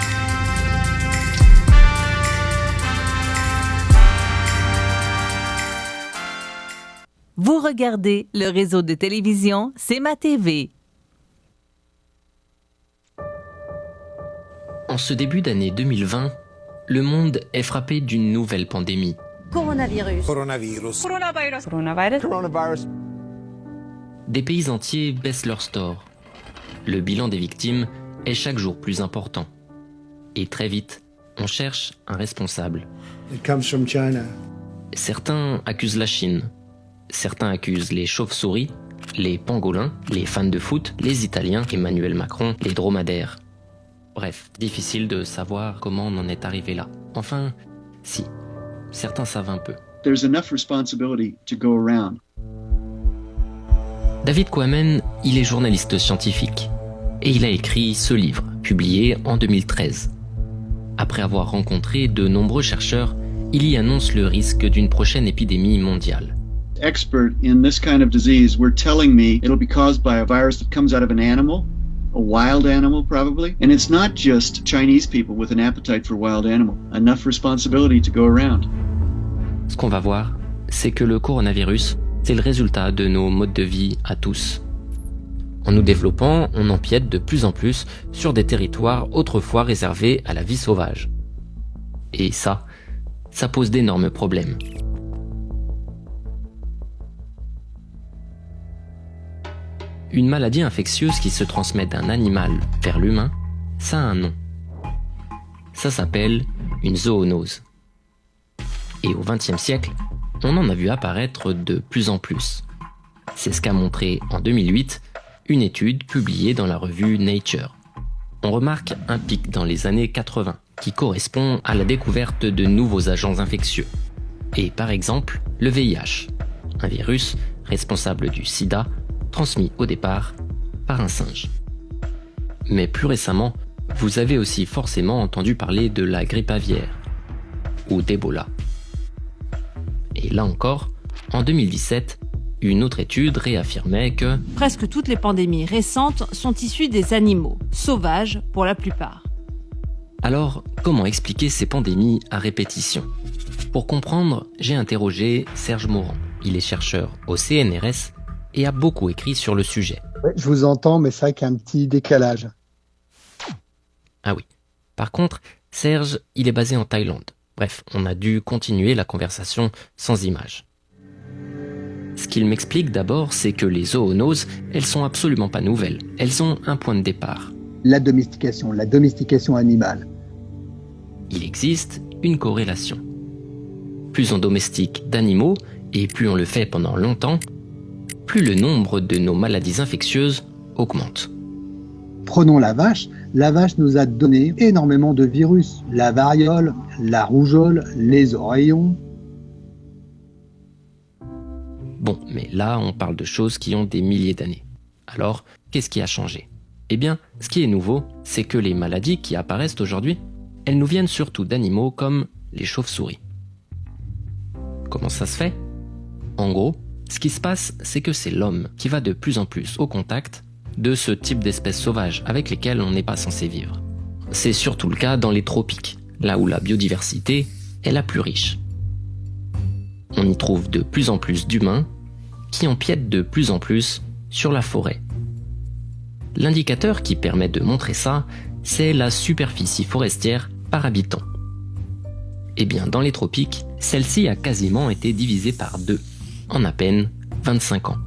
Vous regardez le réseau de télévision C'est ma TV. En ce début d'année 2020, le monde est frappé d'une nouvelle pandémie. Coronavirus. Des pays entiers baissent leur stores. Le bilan des victimes est chaque jour plus important. Et très vite, on cherche un responsable. It comes from China. Certains accusent la Chine. Certains accusent les chauves-souris, les pangolins, les fans de foot, les Italiens, Emmanuel Macron, les dromadaires. Bref, difficile de savoir comment on en est arrivé là. Enfin, si, certains savent un peu. There's enough responsibility to go around. David Quammen, il est journaliste scientifique et il a écrit ce livre, publié en 2013. Après avoir rencontré de nombreux chercheurs, il y annonce le risque d'une prochaine épidémie mondiale. Expert in this kind of disease were telling me it'll be caused by a virus that comes out of an animal, a wild animal probably, and it's not just Chinese people with an appetite for wild animal. Enough responsibility to go around. Ce qu'on va voir, c'est que le coronavirus, c'est le résultat de nos modes de vie à tous. En nous développant, on empiète de plus en plus sur des territoires autrefois réservés à la vie sauvage. Et ça pose d'énormes problèmes. Une maladie infectieuse qui se transmet d'un animal vers l'humain, ça a un nom. Ça s'appelle une zoonose. Et au XXe siècle, on en a vu apparaître de plus en plus. C'est ce qu'a montré en 2008 une étude publiée dans la revue Nature. On remarque un pic dans les années 80 qui correspond à la découverte de nouveaux agents infectieux. Et par exemple, le VIH, un virus responsable du sida transmis au départ par un singe. Mais plus récemment, vous avez aussi forcément entendu parler de la grippe aviaire ou d'Ebola. Et là encore, en 2017, une autre étude réaffirmait que presque toutes les pandémies récentes sont issues des animaux, sauvages pour la plupart. Alors, comment expliquer ces pandémies à répétition? Pour comprendre, j'ai interrogé Serge Morand. Il est chercheur au CNRS et a beaucoup écrit sur le sujet. Ouais, je vous entends, mais c'est vrai qu'il y a un petit décalage. Ah oui. Par contre, Serge, il est basé en Thaïlande. Bref, on a dû continuer la conversation sans images. Ce qu'il m'explique d'abord, c'est que les zoonoses, elles sont absolument pas nouvelles. Elles ont un point de départ. La domestication animale. Il existe une corrélation. Plus on domestique d'animaux, et plus on le fait pendant longtemps, plus le nombre de nos maladies infectieuses augmente. Prenons la vache nous a donné énormément de virus. La variole, la rougeole, les oreillons. Bon, mais là, on parle de choses qui ont des milliers d'années. Alors, qu'est-ce qui a changé? Eh bien, ce qui est nouveau, c'est que les maladies qui apparaissent aujourd'hui, elles nous viennent surtout d'animaux comme les chauves-souris. Comment ça se fait? En gros, ce qui se passe, c'est que c'est l'homme qui va de plus en plus au contact de ce type d'espèces sauvages avec lesquelles on n'est pas censé vivre. C'est surtout le cas dans les tropiques, là où la biodiversité est la plus riche. On y trouve de plus en plus d'humains qui empiètent de plus en plus sur la forêt. L'indicateur qui permet de montrer ça, c'est la superficie forestière par habitant. Eh bien, dans les tropiques, celle-ci a quasiment été divisée par 2, en à peine 25 ans.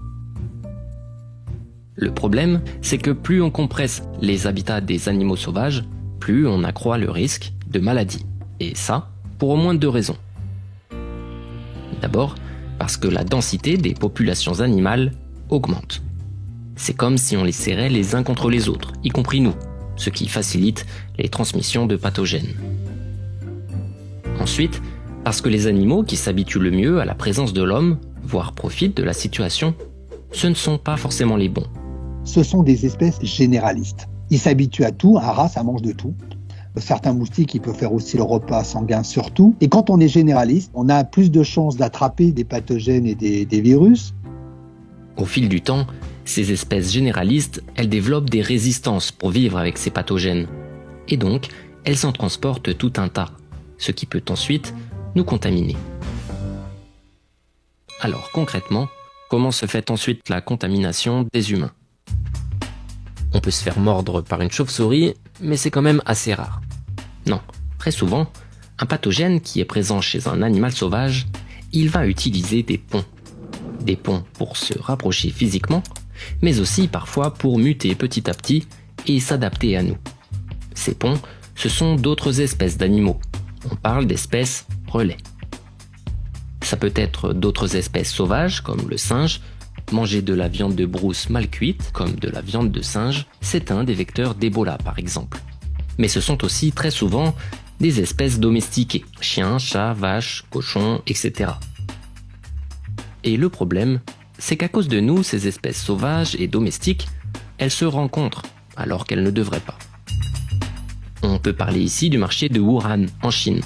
Le problème, c'est que plus on compresse les habitats des animaux sauvages, plus on accroît le risque de maladie. Et ça, pour au moins 2 raisons. D'abord, parce que la densité des populations animales augmente. C'est comme si on les serrait les uns contre les autres, y compris nous, ce qui facilite les transmissions de pathogènes. Ensuite, parce que les animaux qui s'habituent le mieux à la présence de l'homme, voire profitent de la situation, ce ne sont pas forcément les bons. Ce sont des espèces généralistes. Ils s'habituent à tout, un rat, ça mange de tout. Certains moustiques, ils peuvent faire aussi le repas sanguin sur tout. Et quand on est généraliste, on a plus de chances d'attraper des pathogènes et des virus. Au fil du temps, ces espèces généralistes, elles développent des résistances pour vivre avec ces pathogènes. Et donc, elles s'en transportent tout un tas, ce qui peut ensuite nous contaminer. Alors concrètement, comment se fait ensuite la contamination des humains ? On peut se faire mordre par une chauve-souris, mais c'est quand même assez rare. Non, très souvent, un pathogène qui est présent chez un animal sauvage, il va utiliser des ponts. Des ponts pour se rapprocher physiquement, mais aussi parfois pour muter petit à petit et s'adapter à nous. Ces ponts, ce sont d'autres espèces d'animaux. On parle d'espèces relais. Ça peut être d'autres espèces sauvages, comme le singe. Manger de la viande de brousse mal cuite, comme de la viande de singe, c'est un des vecteurs d'Ebola par exemple. Mais ce sont aussi très souvent des espèces domestiquées, chiens, chats, vaches, cochons, etc. Et le problème, c'est qu'à cause de nous, ces espèces sauvages et domestiques, elles se rencontrent, alors qu'elles ne devraient pas. On peut parler ici du marché de Wuhan, en Chine.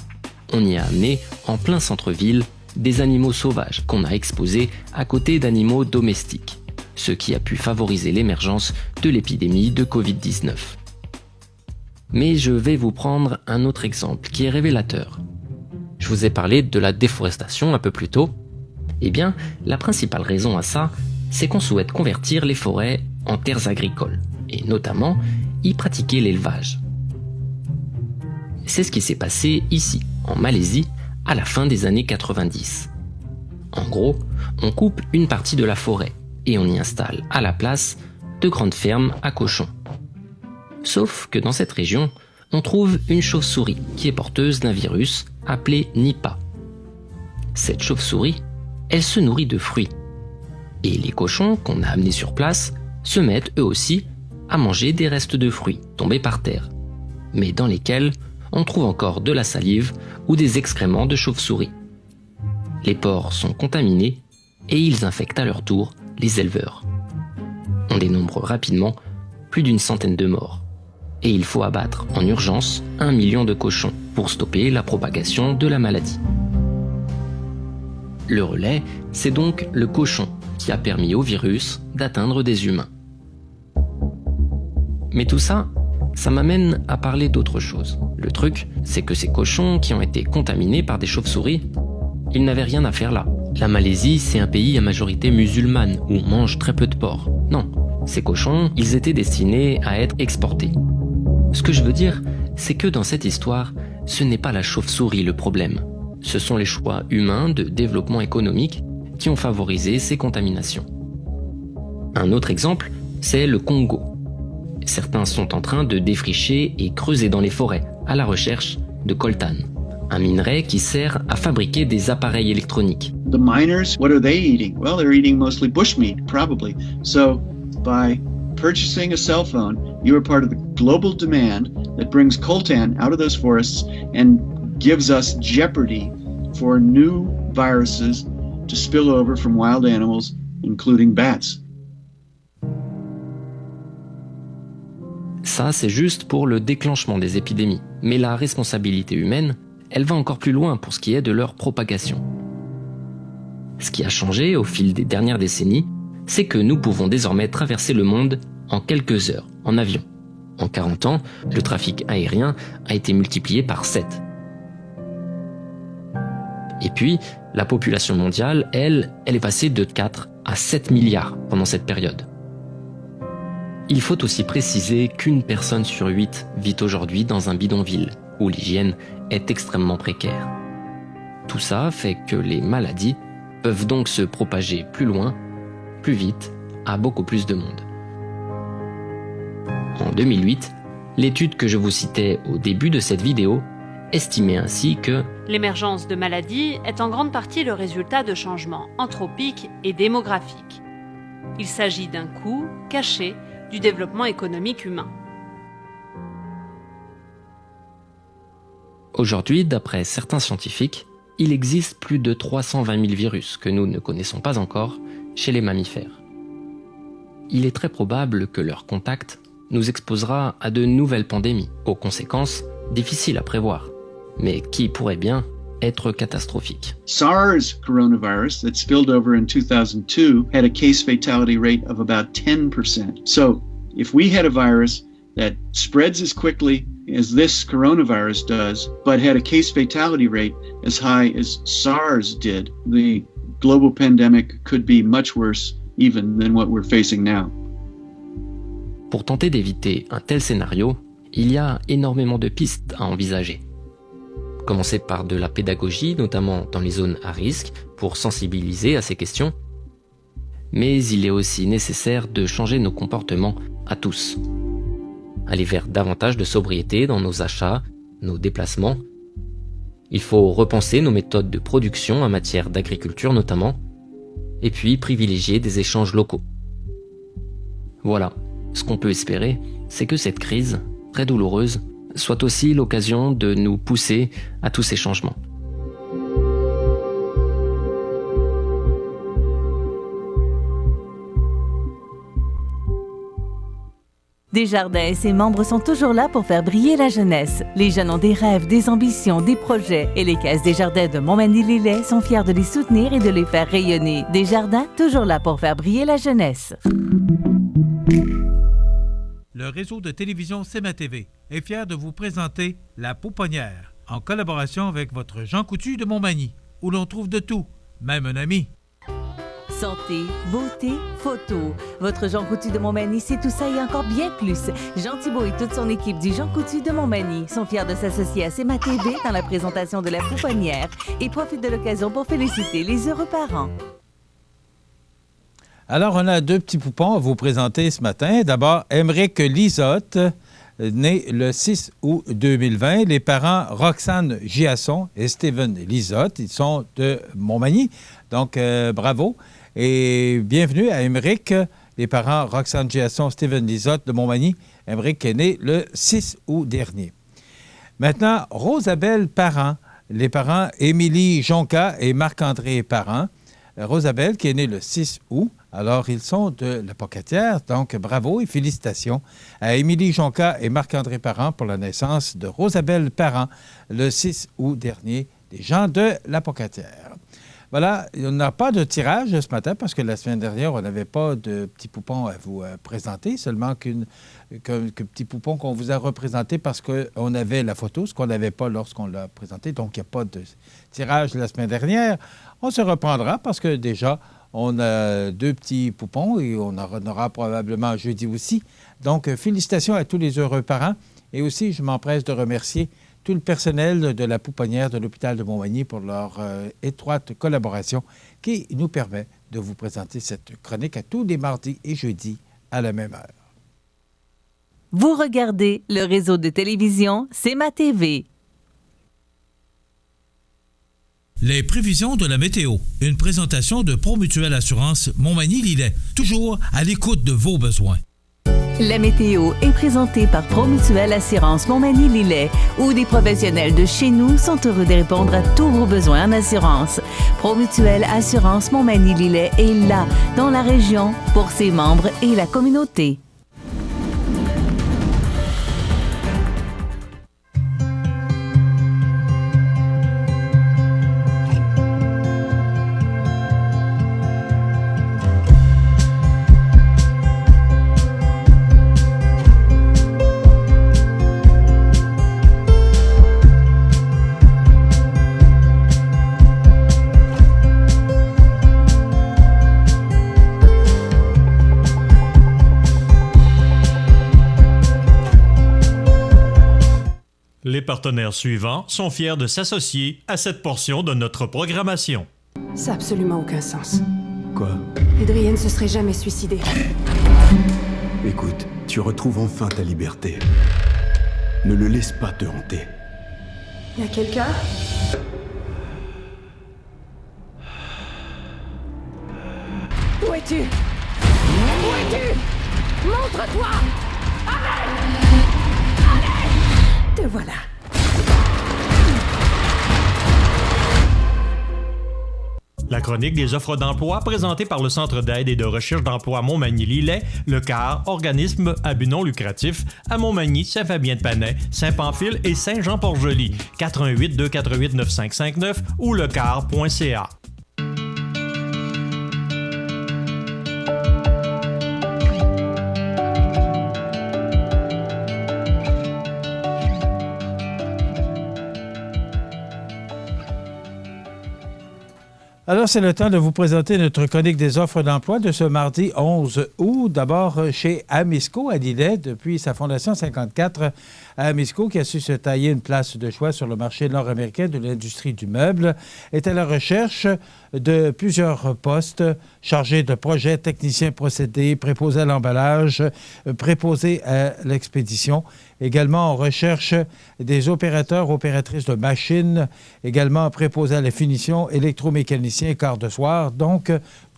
On y a amené, en plein centre-ville, des animaux sauvages qu'on a exposés à côté d'animaux domestiques, ce qui a pu favoriser l'émergence de l'épidémie de Covid-19. Mais je vais vous prendre un autre exemple qui est révélateur. Je vous ai parlé de la déforestation un peu plus tôt. Eh bien, la principale raison à ça, c'est qu'on souhaite convertir les forêts en terres agricoles, et notamment y pratiquer l'élevage. C'est ce qui s'est passé ici, en Malaisie, à la fin des années 90. En gros, on coupe une partie de la forêt et on y installe à la place de grandes fermes à cochons. Sauf que dans cette région, on trouve une chauve-souris qui est porteuse d'un virus appelé Nipah. Cette chauve-souris, elle se nourrit de fruits. Et les cochons qu'on a amenés sur place se mettent eux aussi à manger des restes de fruits tombés par terre, mais dans lesquels on trouve encore de la salive ou des excréments de chauve-souris. Les porcs sont contaminés et ils infectent à leur tour les éleveurs. On dénombre rapidement plus d'une centaine de morts. Et il faut abattre en urgence 1 million de cochons pour stopper la propagation de la maladie. Le relais, c'est donc le cochon qui a permis au virus d'atteindre des humains. Mais tout ça, ça m'amène à parler d'autre chose. Le truc, c'est que ces cochons qui ont été contaminés par des chauves-souris, ils n'avaient rien à faire là. La Malaisie, c'est un pays à majorité musulmane où on mange très peu de porc. Non, ces cochons, ils étaient destinés à être exportés. Ce que je veux dire, c'est que dans cette histoire, ce n'est pas la chauve-souris le problème. Ce sont les choix humains de développement économique qui ont favorisé ces contaminations. Un autre exemple, c'est le Congo. Certains sont en train de défricher et creuser dans les forêts à la recherche de coltan, un minerai qui sert à fabriquer des appareils électroniques. The miners, what are they eating? Well, they're eating mostly bushmeat, probably. So, by purchasing a cell phone, you are part of the global demand that brings coltan out of those forests and gives us jeopardy for new viruses to spill over from wild animals, including bats. Ça, c'est juste pour le déclenchement des épidémies. Mais la responsabilité humaine, elle va encore plus loin pour ce qui est de leur propagation. Ce qui a changé au fil des dernières décennies, c'est que nous pouvons désormais traverser le monde en quelques heures, en avion. En 40 ans, le trafic aérien a été multiplié par 7. Et puis, la population mondiale, elle est passée de 4 à 7 milliards pendant cette période. Il faut aussi préciser qu'une personne sur 8 vit aujourd'hui dans un bidonville, où l'hygiène est extrêmement précaire. Tout ça fait que les maladies peuvent donc se propager plus loin, plus vite, à beaucoup plus de monde. En 2008, l'étude que je vous citais au début de cette vidéo estimait ainsi que l'émergence de maladies est en grande partie le résultat de changements anthropiques et démographiques. Il s'agit d'un coût caché du développement économique humain. Aujourd'hui, d'après certains scientifiques, il existe plus de 320 000 virus que nous ne connaissons pas encore chez les mammifères. Il est très probable que leur contact nous exposera à de nouvelles pandémies, aux conséquences difficiles à prévoir, mais qui pourraient bien être catastrophiques. SARS coronavirus that spilled over in 2002 had a case fatality rate of about 10%. So if we had a virus that spreads as quickly as this coronavirus does, but had a case fatality rate as high as SARS did, the global pandemic could be much worse even than what we're facing now. Pour tenter d'éviter un tel scénario, il y a énormément de pistes à envisager. Commencer par de la pédagogie, notamment dans les zones à risque, pour sensibiliser à ces questions. Mais il est aussi nécessaire de changer nos comportements à tous. Aller vers davantage de sobriété dans nos achats, nos déplacements. Il faut repenser nos méthodes de production en matière d'agriculture notamment, et puis privilégier des échanges locaux. Voilà, ce qu'on peut espérer, c'est que cette crise, très douloureuse, soit aussi l'occasion de nous pousser à tous ces changements. Desjardins et ses membres sont toujours là pour faire briller la jeunesse. Les jeunes ont des rêves, des ambitions, des projets et les caisses Desjardins de Montmagny-Lillet sont fiers de les soutenir et de les faire rayonner. Desjardins, toujours là pour faire briller la jeunesse. Le réseau de télévision CEMA TV est fier de vous présenter La Pouponnière, en collaboration avec votre Jean Coutu de Montmagny, où l'on trouve de tout, même un ami. Santé, beauté, photo. Votre Jean Coutu de Montmagny, c'est tout ça et encore bien plus. Jean Thibault et toute son équipe du Jean Coutu de Montmagny sont fiers de s'associer à CEMA TV dans la présentation de La Pouponnière et profitent de l'occasion pour féliciter les heureux parents. Alors, on a deux petits poupons à vous présenter ce matin. D'abord, Émeric Lizotte, né le 6 août 2020. Les parents Roxane Giasson et Steven Lizotte, ils sont de Montmagny. Donc, bravo. Et bienvenue à Émeric, les parents Roxane Giasson, Steven Lizotte de Montmagny. Émeric est né le 6 août dernier. Maintenant, Rosabelle Parent, les parents Émilie Jonca et Marc-André Parent. Rosabelle qui est née le 6 août. Alors, ils sont de la Pocatière, donc bravo et félicitations à Émilie Jonca et Marc-André Parent pour la naissance de Rosabelle Parent le 6 août dernier, des gens de la Pocatière. Voilà, on n'a pas de tirage ce matin parce que la semaine dernière, on n'avait pas de petits poupons à vous présenter, seulement qu'un petit poupon qu'on vous a représenté parce qu'on avait la photo, ce qu'on n'avait pas lorsqu'on l'a présenté. Donc, il n'y a pas de tirage la semaine dernière. On se reprendra parce que déjà, on a deux petits poupons et on en aura probablement jeudi aussi. Donc, félicitations à tous les heureux parents. Et aussi, je m'empresse de remercier tout le personnel de la pouponnière de l'hôpital de Montmagny pour leur étroite collaboration qui nous permet de vous présenter cette chronique à tous les mardis et jeudis à la même heure. Vous regardez le réseau de télévision CEMA TV. Les prévisions de la météo. Une présentation de Promutuelle Assurance Montmagny-Lillet. Toujours à l'écoute de vos besoins. La météo est présentée par Promutuelle Assurance Montmagny-Lillet, où des professionnels de chez nous sont heureux de répondre à tous vos besoins en assurance. Promutuelle Assurance Montmagny-Lillet est là, dans la région, pour ses membres et la communauté. Les partenaires suivants sont fiers de s'associer à cette portion de notre programmation. Ça n'a absolument aucun sens. Quoi? Adrienne se serait jamais suicidée. Écoute, tu retrouves enfin ta liberté. Ne le laisse pas te hanter. Y a quelqu'un? Où es-tu? es-tu? Montre-toi! Allez! Allez! Te voilà. La chronique des offres d'emploi présentée par le Centre d'aide et de recherche d'emploi Montmagny-Lillet, le CAR, organisme à but non lucratif, à Montmagny, Saint-Fabien-de-Panay, Saint-Pamphile et Saint-Jean-Port-Joli, 418-248-9559 ou lecar.ca. Alors, c'est le temps de vous présenter notre chronique des offres d'emploi de ce mardi 11 août. D'abord, chez Amisco à Lillet, depuis sa fondation 54, Amisco, qui a su se tailler une place de choix sur le marché nord-américain de l'industrie du meuble, est à la recherche de plusieurs postes chargés de projets, techniciens procédés, préposés à l'emballage, préposés à l'expédition. Également, on recherche des opérateurs, opératrices de machines, également préposés à la finition, électromécaniciens, quart de soir. Donc,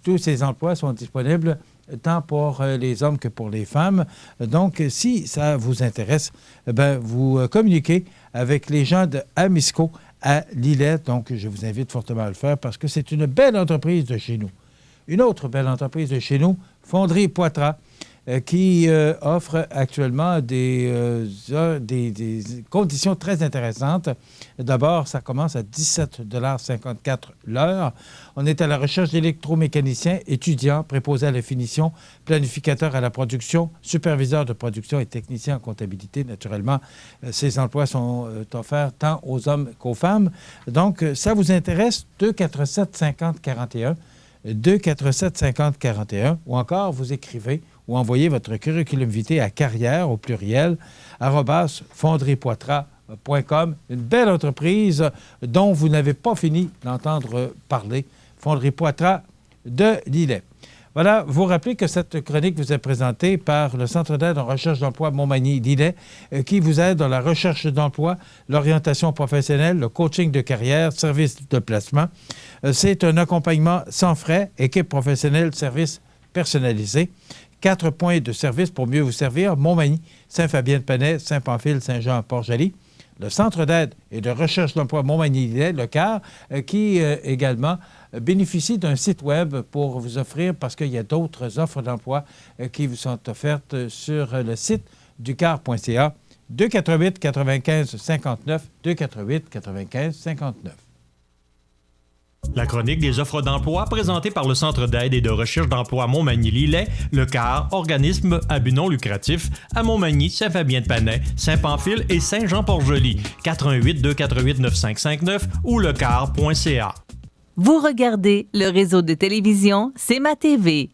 tous ces emplois sont disponibles tant pour les hommes que pour les femmes. Donc, si ça vous intéresse, vous communiquez avec les gens de Amisco à Lillet. Donc, je vous invite fortement à le faire parce que c'est une belle entreprise de chez nous. Une autre belle entreprise de chez nous, Fonderie Poitras, qui offre actuellement des conditions très intéressantes. D'abord, ça commence à 17,54 $ l'heure. On est à la recherche d'électromécaniciens, étudiants, préposés à la finition, planificateurs à la production, superviseurs de production et techniciens en comptabilité. Naturellement, ces emplois sont offerts tant aux hommes qu'aux femmes. Donc, ça vous intéresse, 247-50-41, 247-50-41, ou encore vous écrivez ou envoyez votre curriculum vitae à carrière, au pluriel, @fondriepoitras.com. Une belle entreprise dont vous n'avez pas fini d'entendre parler, Fonderie Poitras de Lillet. Voilà, vous rappelez que cette chronique vous est présentée par le Centre d'aide en recherche d'emploi Montmagny-Lillet, qui vous aide dans la recherche d'emploi, l'orientation professionnelle, le coaching de carrière, service de placement. C'est un accompagnement sans frais, équipe professionnelle, service personnalisé. 4 points de service pour mieux vous servir: Montmagny, Saint-Fabien-de-Panay, Saint-Pamphile, Saint-Jean-Port-Joli. Le Centre d'aide et de recherche d'emploi Montmagny-Lillet, le CAR, qui également bénéficie d'un site web pour vous offrir, parce qu'il y a d'autres offres d'emploi qui vous sont offertes sur le site du CAR.ca, 248-95-59, 248-95-59. La chronique des offres d'emploi présentée par le Centre d'aide et de recherche d'emploi Montmagny-Lillet, le CAR, organisme à but non lucratif, à Montmagny, Saint-Fabien-de-Panay, Saint-Pamphile et Saint-Jean-Port-Joli, 418-248-9559 ou lecar.ca. Vous regardez le réseau de télévision C'est ma TV.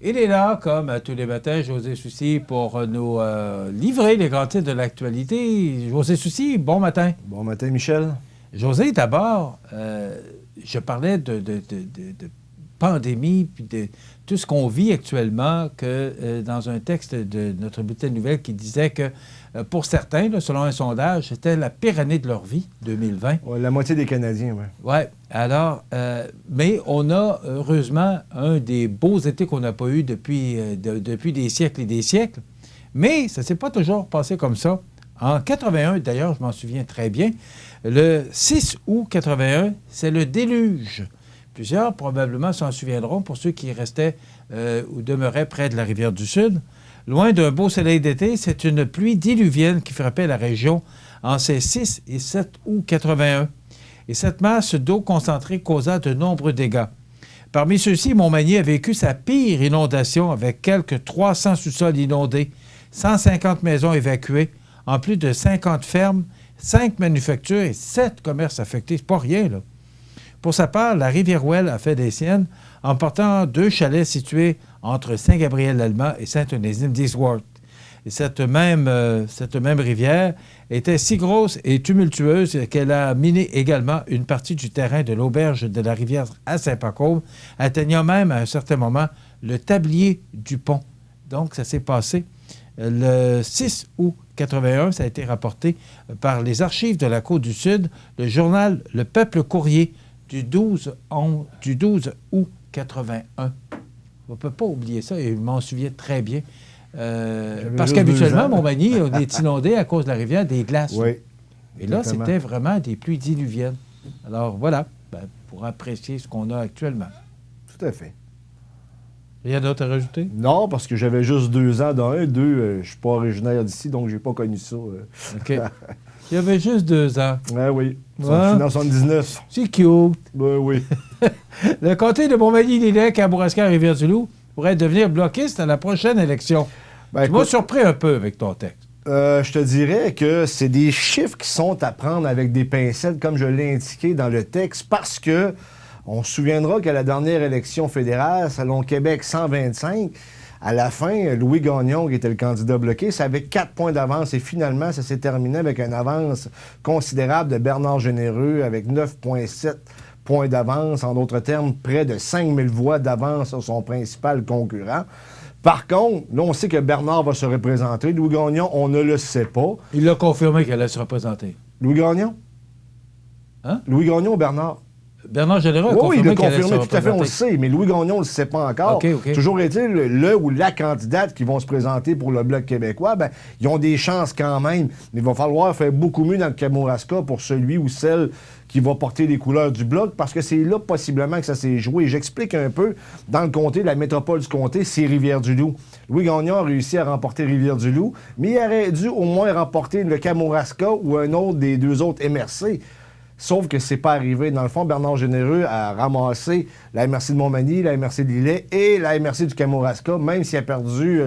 Il est là, comme tous les matins, José Soucy, pour nous livrer les grands titres de l'actualité. José Soucy, bon matin. Bon matin, Michel. José, d'abord, je parlais de pandémie, puis de tout ce qu'on vit actuellement, que dans un texte de notre bulletin de nouvelles qui disait que pour certains, là, selon un sondage, c'était la pire année de leur vie, 2020. Ouais, la moitié des Canadiens, oui. Oui. Alors, mais on a, heureusement, un des beaux étés qu'on n'a pas eu depuis des siècles et des siècles. Mais ça ne s'est pas toujours passé comme ça. En 81, d'ailleurs, je m'en souviens très bien, le 6 août 81, c'est le déluge. Plusieurs, probablement, s'en souviendront pour ceux qui restaient ou demeuraient près de la rivière du Sud. Loin d'un beau soleil d'été, c'est une pluie diluvienne qui frappait la région en ces 6 et 7 août 81. Et cette masse d'eau concentrée causa de nombreux dégâts. Parmi ceux-ci, Montmagny a vécu sa pire inondation avec quelques 300 sous-sols inondés, 150 maisons évacuées, en plus de 50 fermes, 5 manufactures et 7 commerces affectés. C'est pas rien, là. Pour sa part, la Rivière-Ouelle a fait des siennes en portant 2 chalets situés entre Saint-Gabriel-l'Allemand et Saint-Onésime d'Eastworth. Et cette même rivière était si grosse et tumultueuse qu'elle a miné également une partie du terrain de l'auberge de la rivière à Saint-Pacôme, atteignant même à un certain moment le tablier du pont. Donc, ça s'est passé le 6 août 81. Ça a été rapporté par les archives de la Côte-du-Sud, le journal Le Peuple Courrier du 12 août 81. On ne peut pas oublier ça, et je m'en souviens très bien. Parce qu'habituellement, Montmagny, on est inondé à cause de la rivière des glaces. Oui. Et là, c'était vraiment des pluies diluviennes. Alors voilà, pour apprécier ce qu'on a actuellement. Tout à fait. Rien d'autre à rajouter? Non, parce que j'avais juste 2 ans dans un. 2, je ne suis pas originaire d'ici, donc je n'ai pas connu ça. OK. Il y avait juste 2 ans. Ah oui. En 1979. C'est cute. Ben oui. Le comté de Montmagny-Lillet, Kamouraska et Rivière-du-Loup pourrait devenir bloquiste à la prochaine élection. Tu m'as surpris un peu avec ton texte. Je te dirais que c'est des chiffres qui sont à prendre avec des pincettes, comme je l'ai indiqué dans le texte, parce que on se souviendra qu'à la dernière élection fédérale, selon Québec 125, à la fin, Louis Gagnon, qui était le candidat bloqué, ça avait 4 points d'avance. Et finalement, ça s'est terminé avec une avance considérable de Bernard Généreux, avec 9,7 points d'avance. En d'autres termes, près de 5 000 voix d'avance sur son principal concurrent. Par contre, là, on sait que Bernard va se représenter. Louis Gagnon, on ne le sait pas. Il a confirmé qu'elle allait se représenter. Louis Gagnon? Hein? Louis Gagnon ou Bernard? Bernard Généreux a confirmé. Oui, il a confirmé, tout à fait, on le sait. sait, mais Louis Gagnon, on ne le sait pas encore. OK. Toujours est-il, le ou la candidate qui vont se présenter pour le Bloc québécois, ils ont des chances quand même. Mais il va falloir faire beaucoup mieux dans le Kamouraska pour celui ou celle qui va porter les couleurs du Bloc, parce que c'est là, possiblement, que ça s'est joué. J'explique un peu. Dans le comté, la métropole du comté, c'est Rivière-du-Loup. Louis Gagnon a réussi à remporter Rivière-du-Loup, mais il aurait dû au moins remporter le Kamouraska ou un autre des 2 autres MRC. Sauf que c'est pas arrivé. Dans le fond, Bernard Généreux a ramassé la MRC de Montmagny, la MRC de Lillet et la MRC du Kamouraska, même s'il a perdu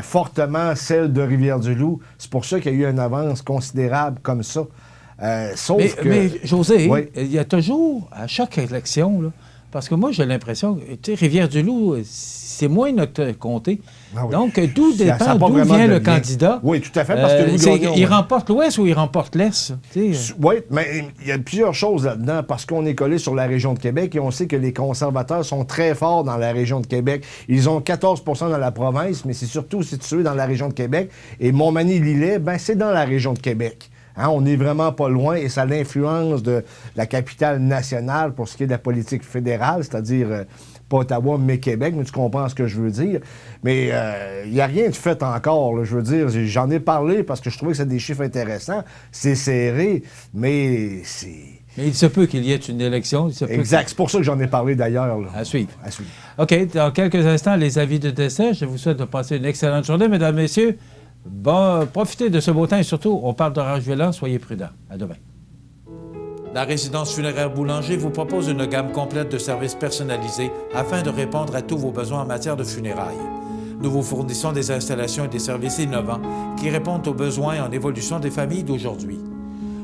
fortement celle de Rivière-du-Loup. C'est pour ça qu'il y a eu une avance considérable comme ça. Mais José, il y a toujours, à chaque élection, là, parce que moi, j'ai l'impression que Rivière-du-Loup, c'est moins notre comté. Ah oui. Donc, d'où vient le candidat? Oui, tout à fait, parce que Louis Gagnon... Il remporte l'Ouest ou il remporte l'Est? Oui, mais il y a plusieurs choses là-dedans, parce qu'on est collé sur la région de Québec et on sait que les conservateurs sont très forts dans la région de Québec. Ils ont 14 % dans la province, mais c'est surtout situé dans la région de Québec. Et Montmagny-Lillet, c'est dans la région de Québec. Hein, on n'est vraiment pas loin et ça a l'influence de la capitale nationale pour ce qui est de la politique fédérale, c'est-à-dire pas Ottawa, mais Québec, mais tu comprends ce que je veux dire. Mais il n'y a rien de fait encore, là, je veux dire. J'en ai parlé parce que je trouvais que c'est des chiffres intéressants. C'est serré, mais c'est... Mais il se peut qu'il y ait une élection. Exact, c'est pour ça que j'en ai parlé d'ailleurs. Là. À suivre. OK, dans quelques instants, les avis de décès. Je vous souhaite de passer une excellente journée, mesdames, messieurs. Profitez de ce beau temps et surtout, on parle d'orage violent, soyez prudents. À demain. La résidence funéraire Boulanger vous propose une gamme complète de services personnalisés afin de répondre à tous vos besoins en matière de funérailles. Nous vous fournissons des installations et des services innovants qui répondent aux besoins en évolution des familles d'aujourd'hui.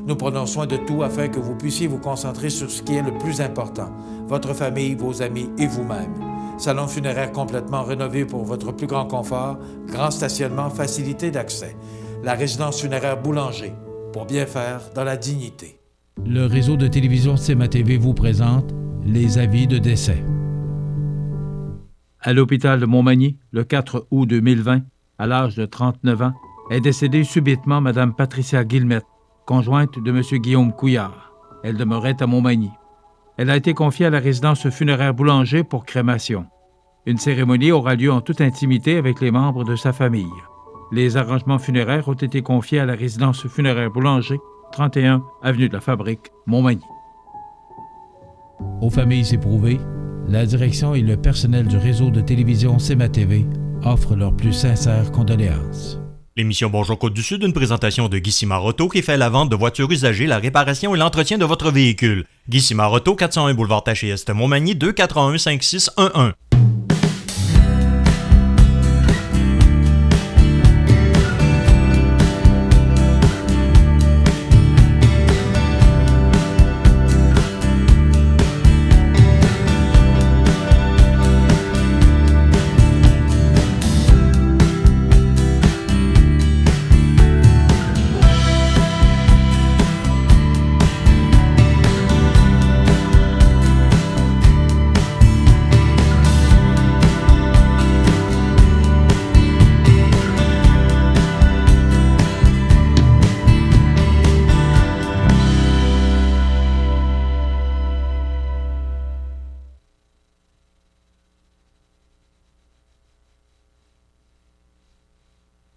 Nous prenons soin de tout afin que vous puissiez vous concentrer sur ce qui est le plus important, votre famille, vos amis et vous-même. Salon funéraire complètement rénové pour votre plus grand confort, grand stationnement, facilité d'accès. La résidence funéraire Boulanger, pour bien faire dans la dignité. Le réseau de télévision CMA-TV vous présente les avis de décès. À l'hôpital de Montmagny, le 4 août 2020, à l'âge de 39 ans, est décédée subitement Mme Patricia Guillemette, conjointe de M. Guillaume Couillard. Elle demeurait à Montmagny. Elle a été confiée à la résidence funéraire Boulanger pour crémation. Une cérémonie aura lieu en toute intimité avec les membres de sa famille. Les arrangements funéraires ont été confiés à la résidence funéraire Boulanger, 31 avenue de la Fabrique, Montmagny. Aux familles éprouvées, la direction et le personnel du réseau de télévision CMA-TV offrent leurs plus sincères condoléances. L'émission Bonjour Côte-du-Sud, une présentation de Guy Simard-Auto qui fait la vente de voitures usagées, la réparation et l'entretien de votre véhicule. Guy Simard-Auto, 401 boulevard Taché-Est, Montmagny, 281-5611.